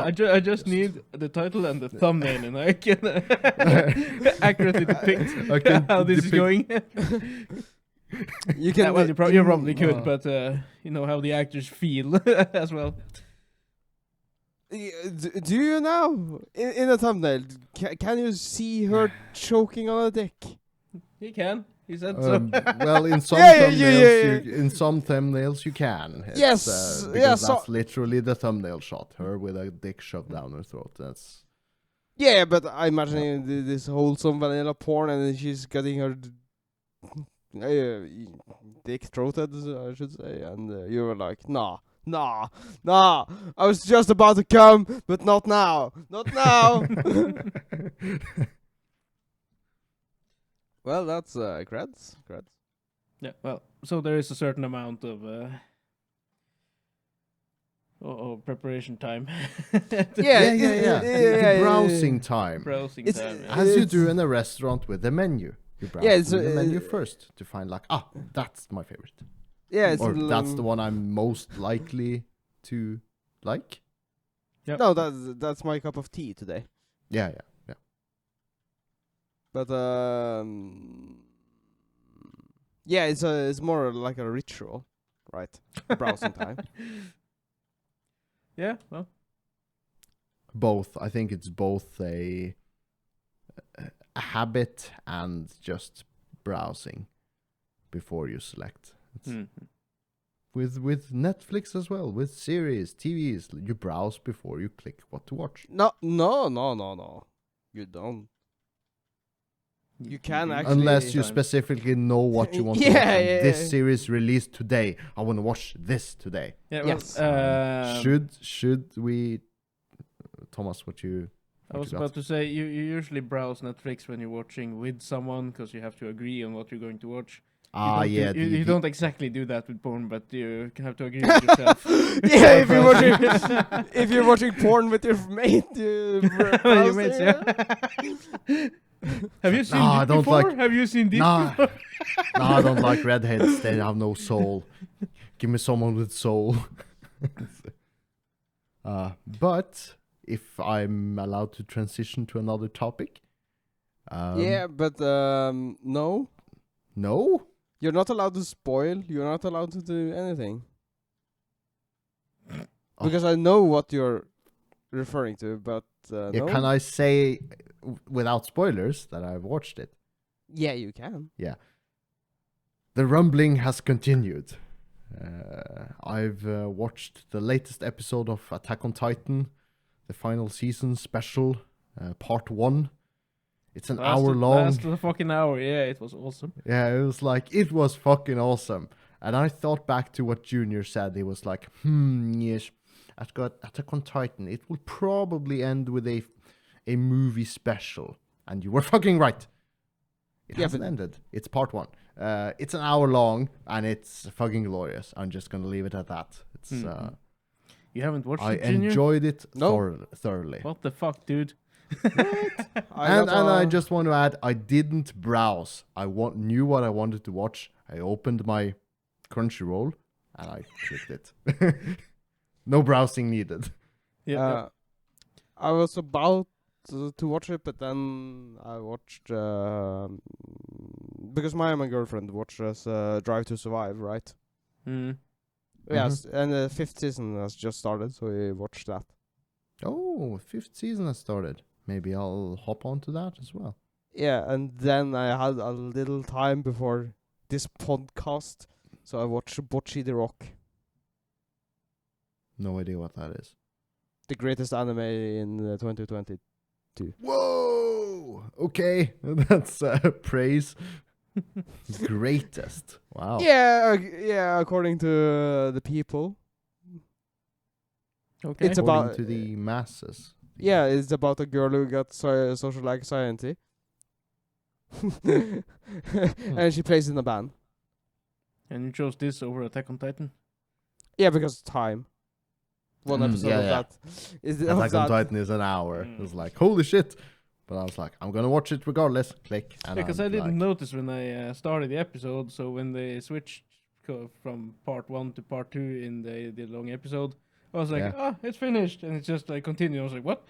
Speaker 1: I just need the title and the thumbnail, and I can accurately depict how this is going.
Speaker 3: You can.
Speaker 1: Well, you probably could, but you know how the actors feel as well.
Speaker 3: Do you now in a thumbnail? Can you see her choking on a dick?
Speaker 1: He can. He said so.
Speaker 2: Well, in some
Speaker 3: Yeah.
Speaker 2: in some thumbnails you can.
Speaker 3: Yes,
Speaker 2: because
Speaker 3: so-
Speaker 2: that's literally the thumbnail shot. Her with a dick shoved down her throat. That's.
Speaker 3: Yeah, but I imagine this wholesome vanilla porn, and then she's getting her dick throated, I should say, and you were like, nah. I was just about to come, but not now. Well, that's creds.
Speaker 1: Yeah, well, so there is a certain amount of preparation time.
Speaker 3: Yeah.
Speaker 2: Browsing time.
Speaker 1: Browsing
Speaker 3: It's-
Speaker 1: time. Yeah.
Speaker 2: As you do in a restaurant with a menu. You browse
Speaker 3: Yeah, it's,
Speaker 2: through the menu first to find like, that's my favorite.
Speaker 3: Yeah, it's
Speaker 2: Or that's the one I'm most likely to like.
Speaker 1: Yep.
Speaker 3: No, that's my cup of tea today.
Speaker 2: Yeah.
Speaker 3: But yeah, it's more like a ritual, right? Browsing time.
Speaker 1: Yeah, well,
Speaker 2: Both. I think it's both a habit and just browsing before you select. with Netflix as well, with series, TVs. You browse before you click what to watch.
Speaker 3: No. You don't. You can
Speaker 1: do.
Speaker 3: actually-
Speaker 2: Unless you
Speaker 1: Time.
Speaker 2: specifically know what you want to
Speaker 3: Yeah,
Speaker 2: watch. And
Speaker 3: yeah,
Speaker 2: this
Speaker 3: yeah.
Speaker 2: series released today. I want to watch this today.
Speaker 1: Yeah, well,
Speaker 3: Yes.
Speaker 2: Should we, Thomas? What you?
Speaker 1: I
Speaker 2: what
Speaker 1: was
Speaker 2: you got?
Speaker 1: about to say, you usually browse Netflix when you're watching with someone because you have to agree on what you're going to watch. You don't exactly do that with porn, but you can have to agree with yourself.
Speaker 3: Yeah, if you're watching porn with your mate, you
Speaker 1: Your mates, yeah. Have you seen
Speaker 2: No, I
Speaker 1: Deep
Speaker 2: don't
Speaker 1: before?
Speaker 2: like-
Speaker 1: Have you seen Deep
Speaker 2: Nah.
Speaker 1: before?
Speaker 2: No, I don't like redheads. They have no soul. Give me someone with soul. But if I'm allowed to transition to another topic,
Speaker 3: Yeah, but no,
Speaker 2: no.
Speaker 3: you're not allowed to spoil. You're not allowed to do anything.
Speaker 2: Oh.
Speaker 3: Because I know what you're referring to, but
Speaker 2: Yeah,
Speaker 3: no.
Speaker 2: can I say without spoilers that I've watched it?
Speaker 3: Yeah, you can.
Speaker 2: The rumbling has continued. I've watched the latest episode of Attack on Titan, the final season special, part 1. It's an hour long.
Speaker 1: Last a fucking hour, yeah, it was awesome.
Speaker 2: Yeah, it was fucking awesome. And I thought back to what Junior said. He was like, yes, I've got Attack on Titan. It will probably end with a movie special. And you were fucking right. It
Speaker 3: Yeah,
Speaker 2: hasn't
Speaker 3: but-
Speaker 2: ended. It's part 1. It's an hour long, and it's fucking glorious. I'm just gonna leave it at that. It's
Speaker 1: Mhm. You haven't watched
Speaker 2: I
Speaker 1: it, Junior?
Speaker 2: enjoyed it
Speaker 3: No.
Speaker 2: thoroughly.
Speaker 1: What the fuck, dude?
Speaker 2: And I just want to add, I didn't browse. I knew what I wanted to watch. I opened my Crunchyroll and I clicked it. No browsing needed.
Speaker 1: Yeah.
Speaker 3: I was about to watch it, but then I watched because my girlfriend watches Drive to Survive, right?
Speaker 1: Mm.
Speaker 3: Yes, and the 5th season has just started, so we watched that.
Speaker 2: Oh, 5th season has started. Maybe I'll hop onto that as well.
Speaker 3: Yeah, and then I had a little time before this podcast, so I watched Bocchi the Rock,
Speaker 2: No idea what that is.
Speaker 3: the greatest anime in 2020.
Speaker 2: Whoa! Okay, that's praise. Greatest. Wow.
Speaker 3: Yeah, according to the people.
Speaker 1: Okay.
Speaker 3: It's
Speaker 2: According
Speaker 3: about-
Speaker 2: to the masses.
Speaker 3: Yeah, it's about a girl who got social anxiety. And she plays in a band.
Speaker 1: And you chose this over Attack on Titan?
Speaker 3: Yeah, because time. One
Speaker 2: Mm,
Speaker 3: episode
Speaker 2: yeah,
Speaker 3: of
Speaker 2: yeah.
Speaker 3: that. Is of
Speaker 2: Attack on
Speaker 3: that.
Speaker 2: Titan is an hour.
Speaker 1: Mm.
Speaker 2: It was like, holy shit. But I was like, I'm gonna watch it regardless. Click. And
Speaker 1: Because
Speaker 2: I'm
Speaker 1: I didn't
Speaker 2: like,
Speaker 1: notice when I started the episode, so when they switched from part 1 to part 2 in the long episode, I was like,
Speaker 2: Yeah.
Speaker 1: oh, it's finished. And it's just like continued. I was like, what?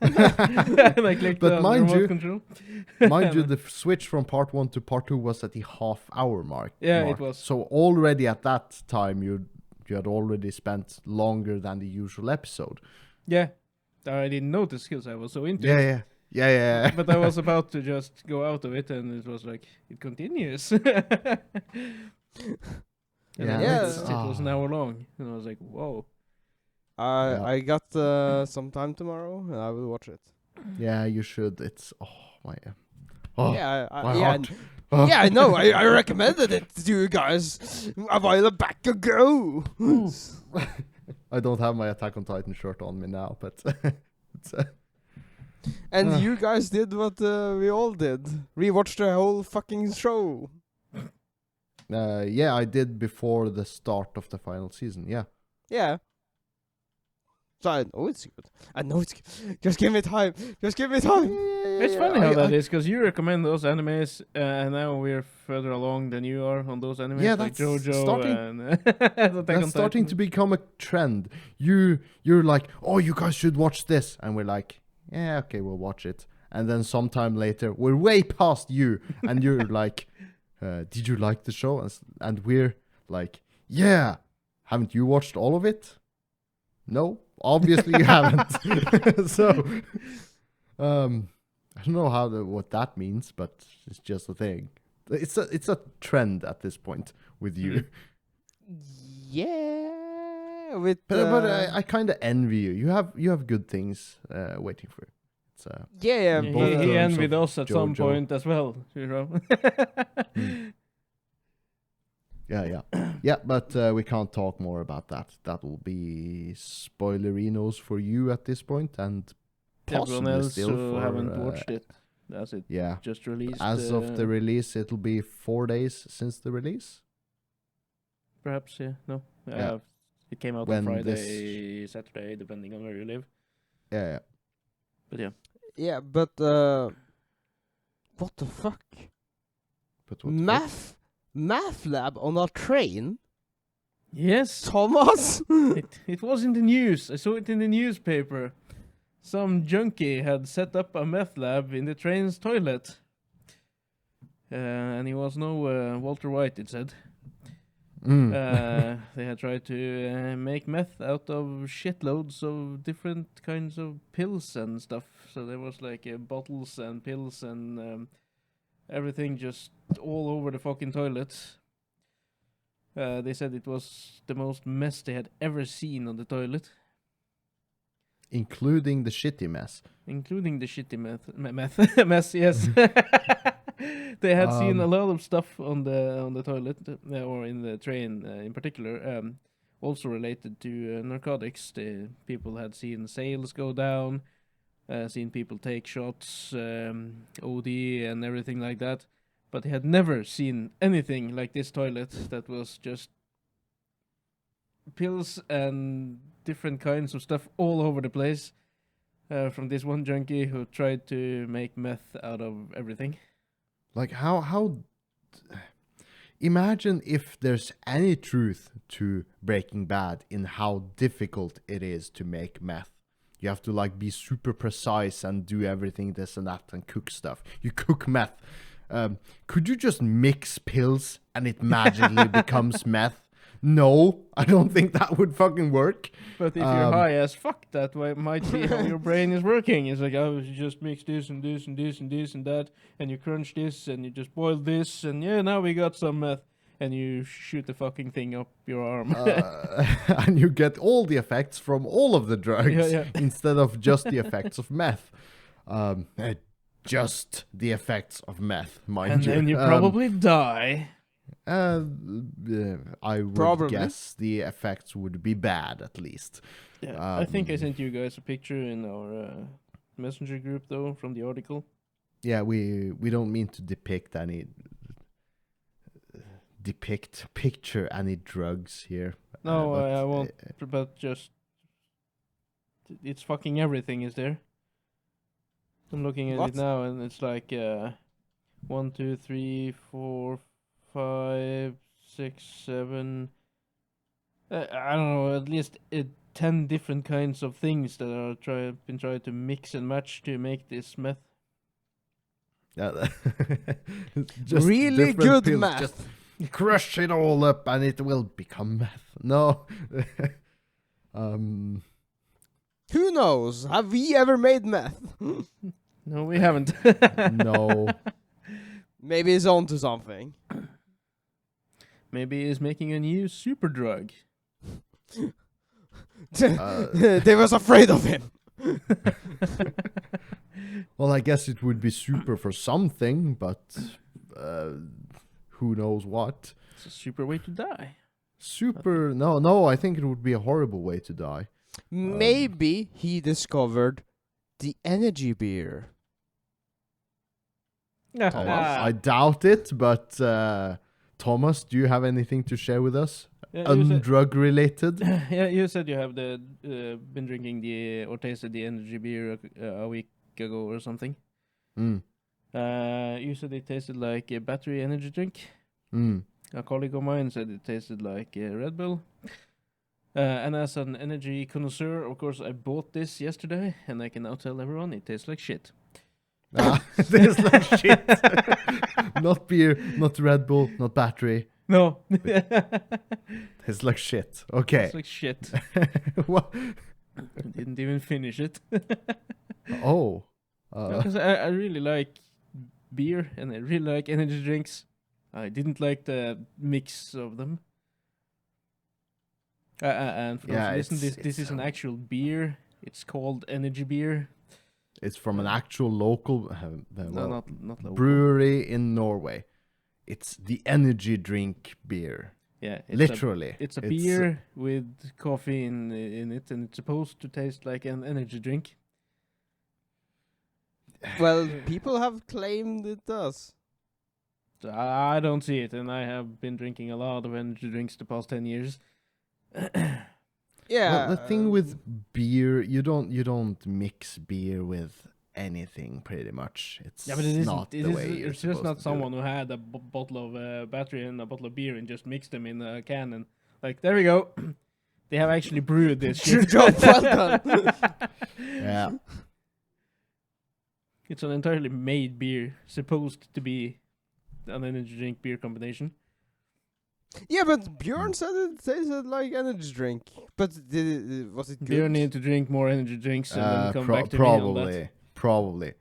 Speaker 1: And I clicked
Speaker 2: But
Speaker 1: on
Speaker 2: mind
Speaker 1: the remote
Speaker 2: you-
Speaker 1: control.
Speaker 2: Mind you, the switch from part 1 to part 2 was at the half-hour mark.
Speaker 1: Yeah, it was.
Speaker 2: So already at that time, you had already spent longer than the usual episode.
Speaker 1: Yeah. I didn't notice because I was so into
Speaker 2: Yeah,
Speaker 1: it.
Speaker 2: yeah.
Speaker 1: But I was about to just go out of it, and it was like, it continues. And
Speaker 2: Yeah,
Speaker 1: then
Speaker 3: Yeah.
Speaker 1: it was an hour long. And I was like, whoa.
Speaker 2: Yeah.
Speaker 3: I got some time tomorrow, and I will watch it.
Speaker 2: Yeah, you should. It's my. Oh,
Speaker 3: Yeah,
Speaker 2: my
Speaker 3: yeah,
Speaker 2: heart. Oh.
Speaker 3: yeah, I know. I recommended it to you guys a while back ago.
Speaker 2: I don't have my Attack on Titan shirt on me now, but it's,
Speaker 3: And you guys did what we all did. Rewatched the whole fucking show.
Speaker 2: yeah, I did before the start of the final season. Yeah.
Speaker 3: Yeah. So I know it's good. I know it's good. Just give me time. Just give me time.
Speaker 1: It's funny how that is, because you recommend those animes, and now we're further along than you are on those animes,
Speaker 2: Yeah,
Speaker 1: like
Speaker 2: that's
Speaker 1: JoJo
Speaker 2: starting-
Speaker 1: and Attack on
Speaker 2: That's starting
Speaker 1: Titan.
Speaker 2: to become a trend. You're like, oh, you guys should watch this, and we're like, yeah, okay, we'll watch it. And then sometime later, we're way past you, and you're like, did you like the show? And we're like, yeah. Haven't you watched all of it? No, obviously you haven't. So, I don't know what that means, but it's just a thing. It's a trend at this point with you.
Speaker 3: Yeah, with
Speaker 2: But I kind of envy you. You have good things waiting for you. It's
Speaker 3: yeah,
Speaker 1: He,
Speaker 2: both
Speaker 1: he
Speaker 2: terms
Speaker 1: envied
Speaker 2: of
Speaker 1: us at some
Speaker 2: JoJo.
Speaker 1: point as well, you know.
Speaker 2: Yeah. But we can't talk more about that. That will be spoilerinos for you at this point, and
Speaker 1: Everyone
Speaker 2: possibly
Speaker 1: else
Speaker 2: still
Speaker 1: who
Speaker 2: for
Speaker 1: haven't watched it, as it
Speaker 2: yeah.
Speaker 1: just released.
Speaker 2: As of the release, it'll be 4 days since the release.
Speaker 1: Perhaps, yeah. No.
Speaker 2: Yeah.
Speaker 1: It came out
Speaker 2: When
Speaker 1: on Friday, Saturday, depending on where you live.
Speaker 2: Yeah.
Speaker 1: But yeah.
Speaker 3: yeah, but what the fuck?
Speaker 2: But what the fuck?
Speaker 3: Math lab on a train?
Speaker 1: Yes!
Speaker 3: Thomas?
Speaker 1: It was in the news. I saw it in the newspaper. Some junkie had set up a meth lab in the train's toilet. And he was no Walter White, it said. They had tried to make meth out of shitloads of different kinds of pills and stuff. So there was like bottles and pills and everything just all over the fucking toilet. They said it was the most mess they had ever seen on the toilet.
Speaker 2: Including the shitty mess.
Speaker 1: Including the shitty mess, yes. They had seen a lot of stuff on the toilet, or in the train in particular, also related to narcotics. The people had seen sales go down, seen people take shots, OD and everything like that. But they had never seen anything like this toilet that was just pills and different kinds of stuff all over the place. From this one junkie who tried to make meth out of everything.
Speaker 2: Like how imagine if there's any truth to Breaking Bad in how difficult it is to make meth. You have to like be super precise and do everything this and that and cook stuff. You cook meth. Could you just mix pills and it magically becomes meth? No, I don't think that would fucking work.
Speaker 1: But if you're high as fuck, that way might be how your brain is working. It's like, oh, you just mix this and this and this and this and that, and you crunch this and you just boil this, and yeah, now we got some meth. And you shoot the fucking thing up your arm.
Speaker 2: And you get all the effects from all of the drugs instead of just the effects of meth. Just the effects of meth, mind you.
Speaker 1: And then you probably die.
Speaker 2: I would
Speaker 3: Probably.
Speaker 2: guess the effects would be bad, at least.
Speaker 1: Yeah, I think I sent you guys a picture in our messenger group, though, from the article.
Speaker 2: Yeah, we don't mean to picture any drugs here.
Speaker 1: No, I won't. But just it's fucking everything is there. I'm looking at it now, and it's like 1, 2, 3, 4, 5, 6, 7. I don't know, at least 10 different kinds of things that are been tried to mix and match to make this meth.
Speaker 2: Just
Speaker 3: really good
Speaker 2: pills,
Speaker 3: meth.
Speaker 2: Just crush it all up and it will become meth. No.
Speaker 3: Who knows? Have we ever made meth?
Speaker 1: No, we haven't.
Speaker 2: No.
Speaker 3: Maybe he's on to something.
Speaker 1: Maybe he's making a new super drug.
Speaker 3: They was afraid of him.
Speaker 2: Well, I guess it would be super for something, but who knows what?
Speaker 1: It's a super way to die.
Speaker 2: Super? No, I think it would be a horrible way to die.
Speaker 3: Maybe he discovered the energy beer.
Speaker 2: I doubt it, but Thomas, do you have anything to share with us?
Speaker 1: Yeah,
Speaker 2: Undrug related?
Speaker 1: Yeah, you said you have been drinking or tasted the energy beer a week ago or something. You said it tasted like a battery energy drink. A colleague of mine said it tasted like a Red Bull. And as an energy connoisseur, of course, I bought this yesterday, and I can now tell everyone it tastes like shit.
Speaker 2: It tastes like shit. Not beer, not Red Bull, not battery.
Speaker 1: No.
Speaker 2: Tastes like shit. Okay.
Speaker 1: It's like shit.
Speaker 2: What?
Speaker 1: I didn't even finish it.
Speaker 2: Oh.
Speaker 1: Because I really like beer, and I really like energy drinks. I didn't like the mix of them. And for those who listen, this
Speaker 2: it's,
Speaker 1: is an actual beer. It's called energy beer.
Speaker 2: It's from an actual local
Speaker 1: No, not local.
Speaker 2: brewery in Norway. It's the energy drink beer.
Speaker 1: Yeah,
Speaker 2: Literally.
Speaker 1: It's a beer with coffee in it, and it's supposed to taste like an energy drink.
Speaker 3: Well, people have claimed it does.
Speaker 1: So I don't see it, and I have been drinking a lot of energy drinks the past 10 years.
Speaker 3: Yeah.
Speaker 2: Well, the thing with beer, you don't mix beer with anything pretty much. It's
Speaker 1: Yeah, but it
Speaker 2: not the way you're
Speaker 1: it's just
Speaker 2: supposed
Speaker 1: not
Speaker 2: to do
Speaker 1: someone
Speaker 2: it.
Speaker 1: who had a bottle of battery and a bottle of beer and just mixed them in a can and like, there we go. They have actually brewed this shit.
Speaker 3: Job well done.
Speaker 2: Yeah.
Speaker 1: It's an entirely made beer, supposed to be an energy drink beer combination.
Speaker 3: Yeah, but Björn said it tasted like energy drink. But was it good?
Speaker 1: Beer need to drink more energy drinks and then come back to me on that.
Speaker 2: Probably.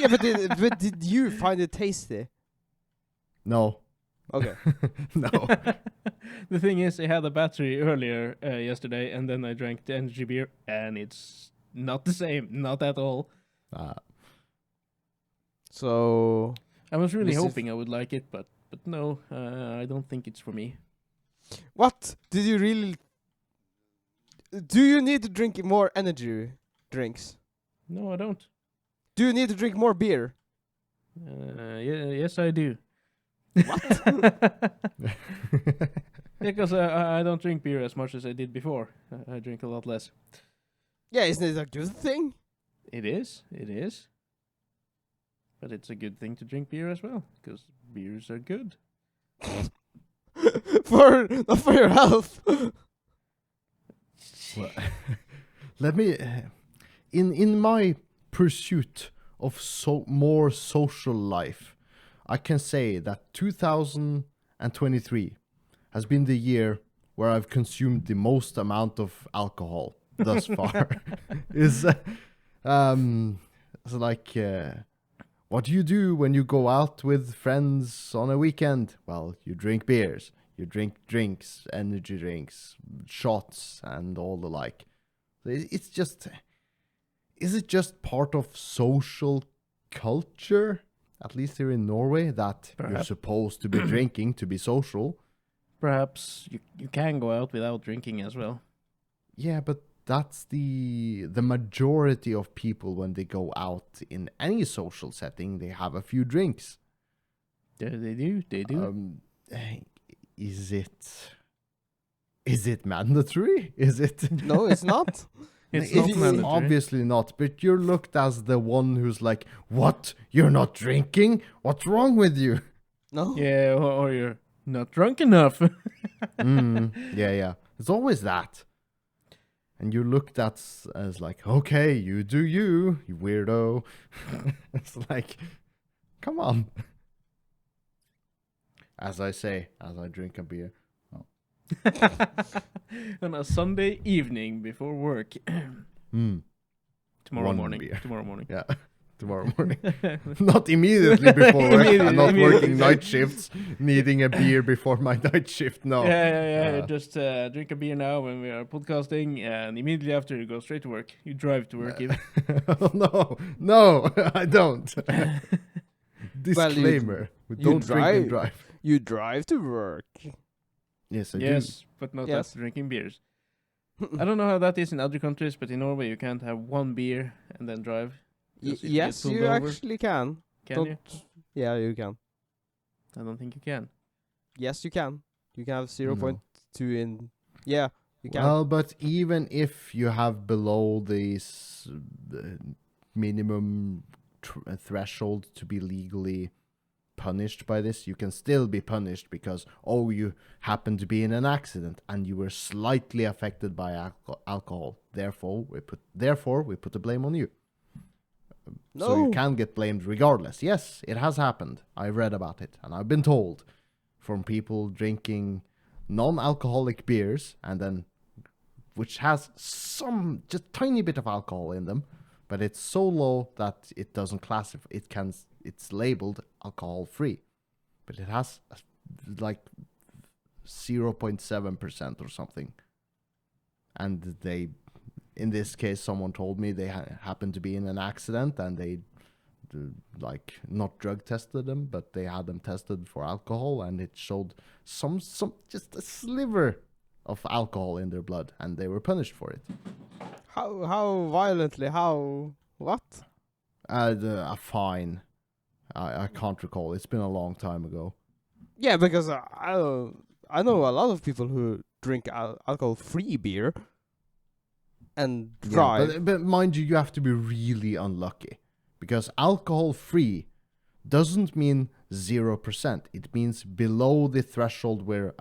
Speaker 3: Yeah, but did you find it tasty?
Speaker 2: No.
Speaker 3: Okay.
Speaker 2: No.
Speaker 1: The thing is, I had a battery earlier yesterday, and then I drank the energy beer, and it's not the same, not at all.
Speaker 3: So
Speaker 1: I was really
Speaker 3: This is-
Speaker 1: hoping I would like it, but no, I don't think it's for me.
Speaker 3: what? Did you really? Do you need to drink more energy drinks?
Speaker 1: No, I don't.
Speaker 3: Do you need to drink more beer?
Speaker 1: Yes, I do.
Speaker 3: What?
Speaker 1: Because I don't drink beer as much as I did before. I drink a lot less.
Speaker 3: Yeah, isn't it a good thing?
Speaker 1: It is. But it's a good thing to drink beer as well, because beers are good.
Speaker 3: Not for your health.
Speaker 2: Well, let me in my pursuit of more social life, I can say that 2023 has been the year where I've consumed the most amount of alcohol thus far. Is it's like what do you do when you go out with friends on a weekend? Well, you drink beers, you drink drinks, energy drinks, shots, and all the like. It's just, is it just part of social culture, at least here in Norway, that you're
Speaker 1: Perhaps.
Speaker 2: supposed to be drinking to be social?
Speaker 1: Perhaps you can go out without drinking as well.
Speaker 2: Yeah, but that's the majority of people when they go out in any social setting, they have a few drinks.
Speaker 1: They do.
Speaker 2: Is it mandatory? Is it?
Speaker 3: No, it's not.
Speaker 1: It's not mandatory.
Speaker 2: Obviously not, but you're looked as the one who's like, what? You're not drinking? What's wrong with you?
Speaker 3: No.
Speaker 1: Yeah, or you're not drunk enough.
Speaker 2: Yeah. It's always that. And you're looked at as like, okay, you do you weirdo. It's like, come on. As I say, as I drink a beer.
Speaker 1: On a Sunday evening before work. Tomorrow
Speaker 2: One
Speaker 1: morning.
Speaker 2: beer.
Speaker 1: Tomorrow morning.
Speaker 2: Yeah. Tomorrow morning. Not immediately before work. I'm not
Speaker 1: Immediately.
Speaker 2: working night shifts, needing a beer before my night shift. No.
Speaker 1: Yeah. Just drink a beer now when we are podcasting, and immediately after you go straight to work. You drive to work even.
Speaker 2: Oh, no, I don't. Disclaimer: we
Speaker 3: you
Speaker 2: don't drink and
Speaker 3: drive.
Speaker 2: drive.
Speaker 3: You drive to work.
Speaker 2: Yes, I do.
Speaker 1: Yes, but not
Speaker 3: Yes.
Speaker 1: after drinking beers. I don't know how that is in other countries, but in Norway you can't have one beer and then drive. Because if you get
Speaker 3: Yes,
Speaker 1: pulled
Speaker 3: you
Speaker 1: over,
Speaker 3: actually can.
Speaker 1: Can you?
Speaker 3: Yeah, you can.
Speaker 1: I don't think you can.
Speaker 3: Yes, you can. You can have
Speaker 2: No.
Speaker 3: 0.2 in. Yeah, you can.
Speaker 2: Well, but even if you have below this minimum threshold to be legally punished by this, you can still be punished because, oh, you happened to be in an accident and you were slightly affected by alcohol. Therefore, we put the blame on you. So you
Speaker 3: No.
Speaker 2: can get blamed regardless. Yes, it has happened. I've read about it, and I've been told from people drinking non-alcoholic beers, and then which has some just tiny bit of alcohol in them, but it's so low that it doesn't classify. It's labeled alcohol free, but it has like 0.7% or something. And they, in this case, someone told me they happened to be in an accident and they like not drug tested them, but they had them tested for alcohol, and it showed some just a sliver of alcohol in their blood, and they were punished for it.
Speaker 3: How violently? How what?
Speaker 2: A fine. I can't recall. It's been a long time ago.
Speaker 3: Yeah, because I know a lot of people who drink alcohol-free beer and drive.
Speaker 2: Yeah, but mind you have to be really unlucky, because alcohol-free doesn't mean 0%. It means below the threshold where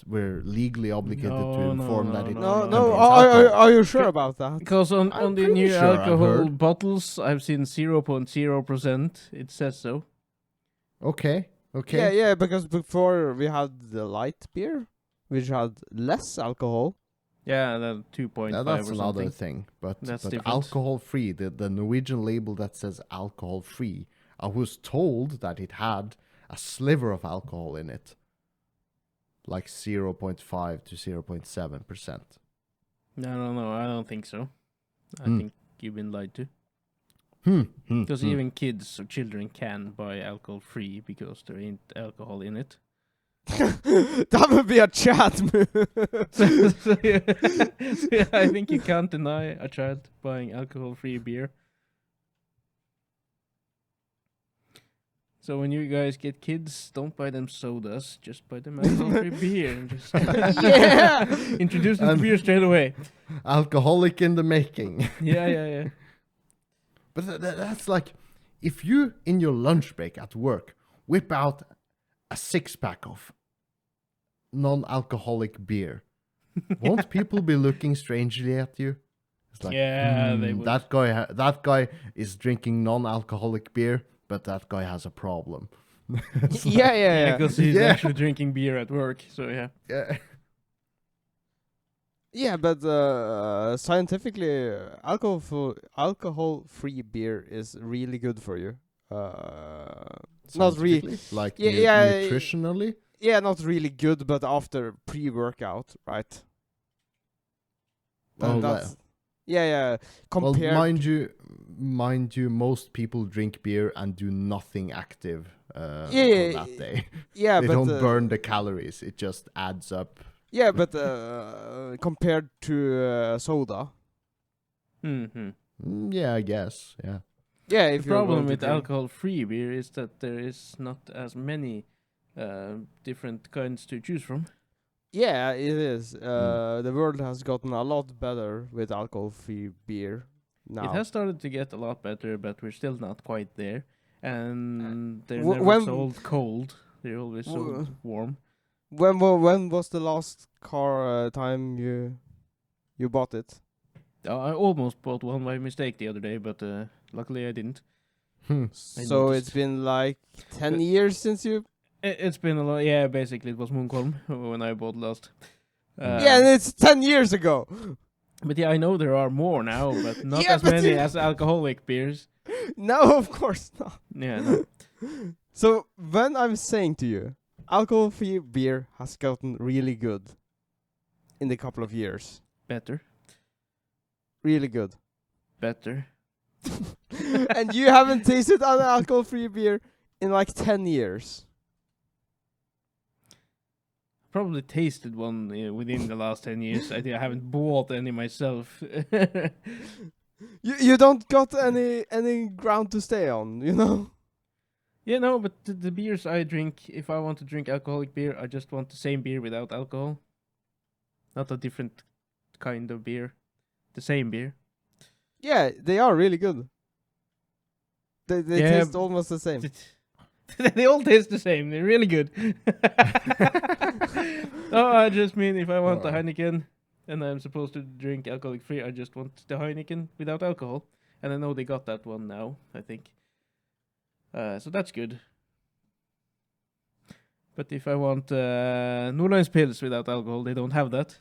Speaker 2: we're legally obligated to inform that it.
Speaker 3: No. Are you sure about that?
Speaker 1: Because on the
Speaker 2: pretty
Speaker 1: new
Speaker 2: sure I've
Speaker 1: alcohol
Speaker 2: heard.
Speaker 1: bottles, I've seen 0.0%. It says so.
Speaker 2: Okay. Okay.
Speaker 3: Yeah, because before we had the light beer, which had less alcohol.
Speaker 1: Yeah, that 2.5
Speaker 2: Now, that's
Speaker 1: or
Speaker 2: another
Speaker 1: something.
Speaker 2: thing, but
Speaker 1: Different.
Speaker 2: alcohol-free, the Norwegian label that says alcohol-free, I was told that it had a sliver of alcohol in it, like 0.5 to 0.7%.
Speaker 1: No, I don't think so. I think you've been lied to. Because even kids or children can buy alcohol-free because there ain't alcohol in it.
Speaker 3: That would be a chat move.
Speaker 1: So, yeah, I think you can't deny a child buying alcohol-free beer. So when you guys get kids, don't buy them sodas, just buy them alcohol-free beer. And just
Speaker 3: Yeah.
Speaker 1: introduce them to beer straight away.
Speaker 2: Alcoholic in the making.
Speaker 1: Yeah.
Speaker 2: But that's like, if you, in your lunch break at work, whip out a 6-pack of non-alcoholic beer, won't people be looking strangely at you? It's like,
Speaker 1: They would.
Speaker 2: that guy is drinking non-alcoholic beer, but that guy has a problem.
Speaker 3: Yeah.
Speaker 1: Because he's
Speaker 2: Yeah.
Speaker 1: actually drinking beer at work, so yeah.
Speaker 2: Yeah.
Speaker 3: Yeah, but scientifically, alcohol-free beer is really good for you. Not really.
Speaker 2: Like
Speaker 3: Yeah,
Speaker 2: nutritionally.
Speaker 3: Yeah, not really good, but after pre-workout, right?
Speaker 2: Oh,
Speaker 3: That's, yeah.
Speaker 2: Well,
Speaker 3: Compared.
Speaker 2: mind you, most people drink beer and do nothing active for
Speaker 3: Yeah,
Speaker 2: that day.
Speaker 3: Yeah,
Speaker 2: They
Speaker 3: but
Speaker 2: don't burn the calories. It just adds up.
Speaker 3: yeah, but compared to soda.
Speaker 2: Yeah, I guess. Yeah.
Speaker 3: Yeah,
Speaker 1: The
Speaker 3: if you're
Speaker 1: problem
Speaker 3: going to
Speaker 1: with
Speaker 3: drink.
Speaker 1: alcohol-free beer is that there is not as many different kinds to choose from.
Speaker 3: Yeah, it is. The world has gotten a lot better with alcohol-free beer now.
Speaker 1: It has started to get a lot better, but we're still not quite there. And they're
Speaker 3: Wh-
Speaker 1: never
Speaker 3: when-
Speaker 1: sold cold. They're always sold warm.
Speaker 3: When was the last car time you bought it?
Speaker 1: I almost bought one by mistake the other day, but luckily I didn't.
Speaker 3: So
Speaker 1: noticed.
Speaker 3: it's been like 10 years since you.
Speaker 1: It's been a lot. Yeah, basically it was Munkholm when I bought last.
Speaker 3: Yeah, and it's 10 years ago.
Speaker 1: But yeah, I know there are more now, but not
Speaker 3: Yeah,
Speaker 1: as
Speaker 3: but
Speaker 1: many
Speaker 3: you-
Speaker 1: as alcoholic beers.
Speaker 3: No, of course not.
Speaker 1: Yeah, no.
Speaker 3: So when I'm saying to you, alcohol-free beer has gotten really good in the couple of years.
Speaker 1: Better.
Speaker 3: Really good.
Speaker 1: Better.
Speaker 3: And you haven't tasted an alcohol-free beer in like 10 years.
Speaker 1: Probably tasted one within the last 10 years. I think I haven't bought any myself.
Speaker 3: You don't got any ground to stay on, you know?
Speaker 1: Yeah, no, but the beers I drink, if I want to drink alcoholic beer, I just want the same beer without alcohol. Not a different kind of beer. The same beer.
Speaker 3: Yeah, they are really good. They
Speaker 1: Yeah,
Speaker 3: taste almost the same.
Speaker 1: They all taste the same. They're really good. No, I just mean if I want the Heineken and I'm supposed to drink alcoholic free, I just want the Heineken without alcohol. And I know they got that one now, I think. So that's good. But if I want Nordlandspils without alcohol, they don't have that.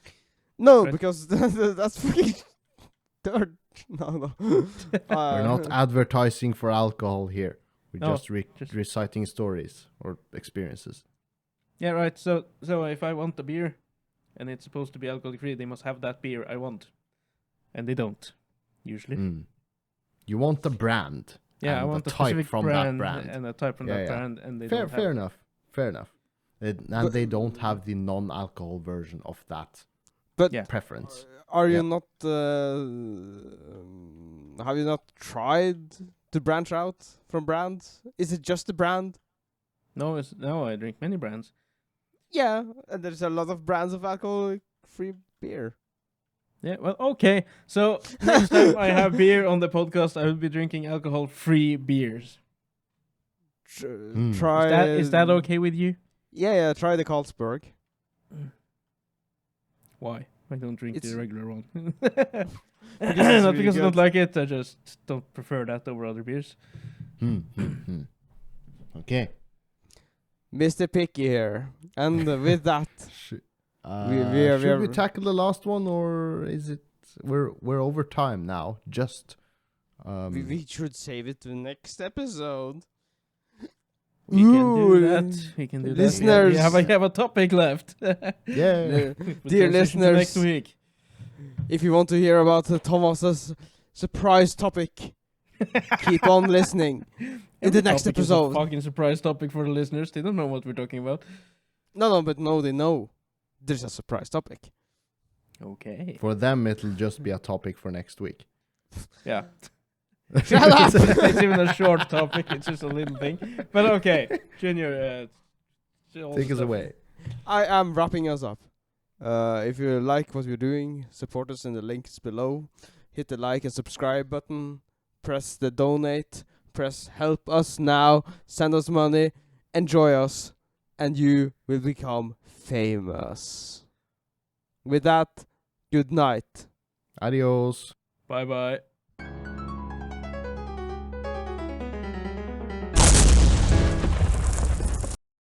Speaker 3: No,
Speaker 1: Right.
Speaker 3: because that's freaking dirt. No.
Speaker 2: We're not advertising for alcohol here. We're
Speaker 1: No,
Speaker 2: just reciting stories or experiences.
Speaker 1: Yeah, right. So if I want a beer, and it's supposed to be alcoholic free, they must have that beer I want, and they don't usually.
Speaker 2: You want the brand.
Speaker 1: Yeah, I
Speaker 2: and
Speaker 1: want
Speaker 2: the
Speaker 1: a
Speaker 2: type
Speaker 1: specific
Speaker 2: from
Speaker 1: brand,
Speaker 2: that brand.
Speaker 1: and a type from
Speaker 2: Yeah,
Speaker 1: that
Speaker 2: yeah.
Speaker 1: brand, and they
Speaker 2: Fair,
Speaker 1: don't have.
Speaker 2: fair enough. Fair enough. And they don't have the non-alcohol version of that
Speaker 3: But
Speaker 1: Yeah.
Speaker 2: preference.
Speaker 3: are you
Speaker 2: Yeah.
Speaker 3: not? Have you not tried to branch out from brands? Is it just the brand?
Speaker 1: No, I drink many brands.
Speaker 3: Yeah, and there's a lot of brands of alcohol-free beer.
Speaker 1: Yeah, well, okay. So next time I have beer on the podcast, I will be drinking alcohol-free beers.
Speaker 3: Try.
Speaker 1: Is that okay with you?
Speaker 3: Yeah. Try the Carlsberg.
Speaker 1: Why? I don't drink
Speaker 3: It's-
Speaker 1: the regular one.
Speaker 3: it's
Speaker 1: Not
Speaker 3: really
Speaker 1: because I don't
Speaker 3: good.
Speaker 1: like it. I just don't prefer that over other beers.
Speaker 2: Okay.
Speaker 3: Mr. Picky here, and with that,
Speaker 2: Should
Speaker 3: are-
Speaker 2: we tackle the last one, or is it we're over time now? Just
Speaker 3: we should save it to the next episode.
Speaker 1: We can do
Speaker 3: Ooh,
Speaker 1: that. We can do
Speaker 3: listeners.
Speaker 1: that. We have a topic left.
Speaker 2: yeah.
Speaker 1: We'll
Speaker 3: Dear
Speaker 1: transition to next
Speaker 3: listeners.
Speaker 1: week.
Speaker 3: If you want to hear about Thomas's surprise topic, keep on listening in the
Speaker 1: Every
Speaker 3: next
Speaker 1: topic is a
Speaker 3: episode.
Speaker 1: fucking surprise topic for the listeners. They don't know what we're talking about.
Speaker 3: No, they know there's a surprise topic.
Speaker 1: Okay.
Speaker 2: For them, it'll just be a topic for next week.
Speaker 1: Yeah.
Speaker 3: Shut up!
Speaker 1: It's even a short topic. It's just a little thing. But okay, Junior.
Speaker 2: Take us away.
Speaker 3: I am wrapping us up. If you like what we're doing, support us in the links below. Hit the like and subscribe button. Press the donate. Press help us now. Send us money. Enjoy us. And you will become famous. With that, good night.
Speaker 2: Adios.
Speaker 1: Bye bye.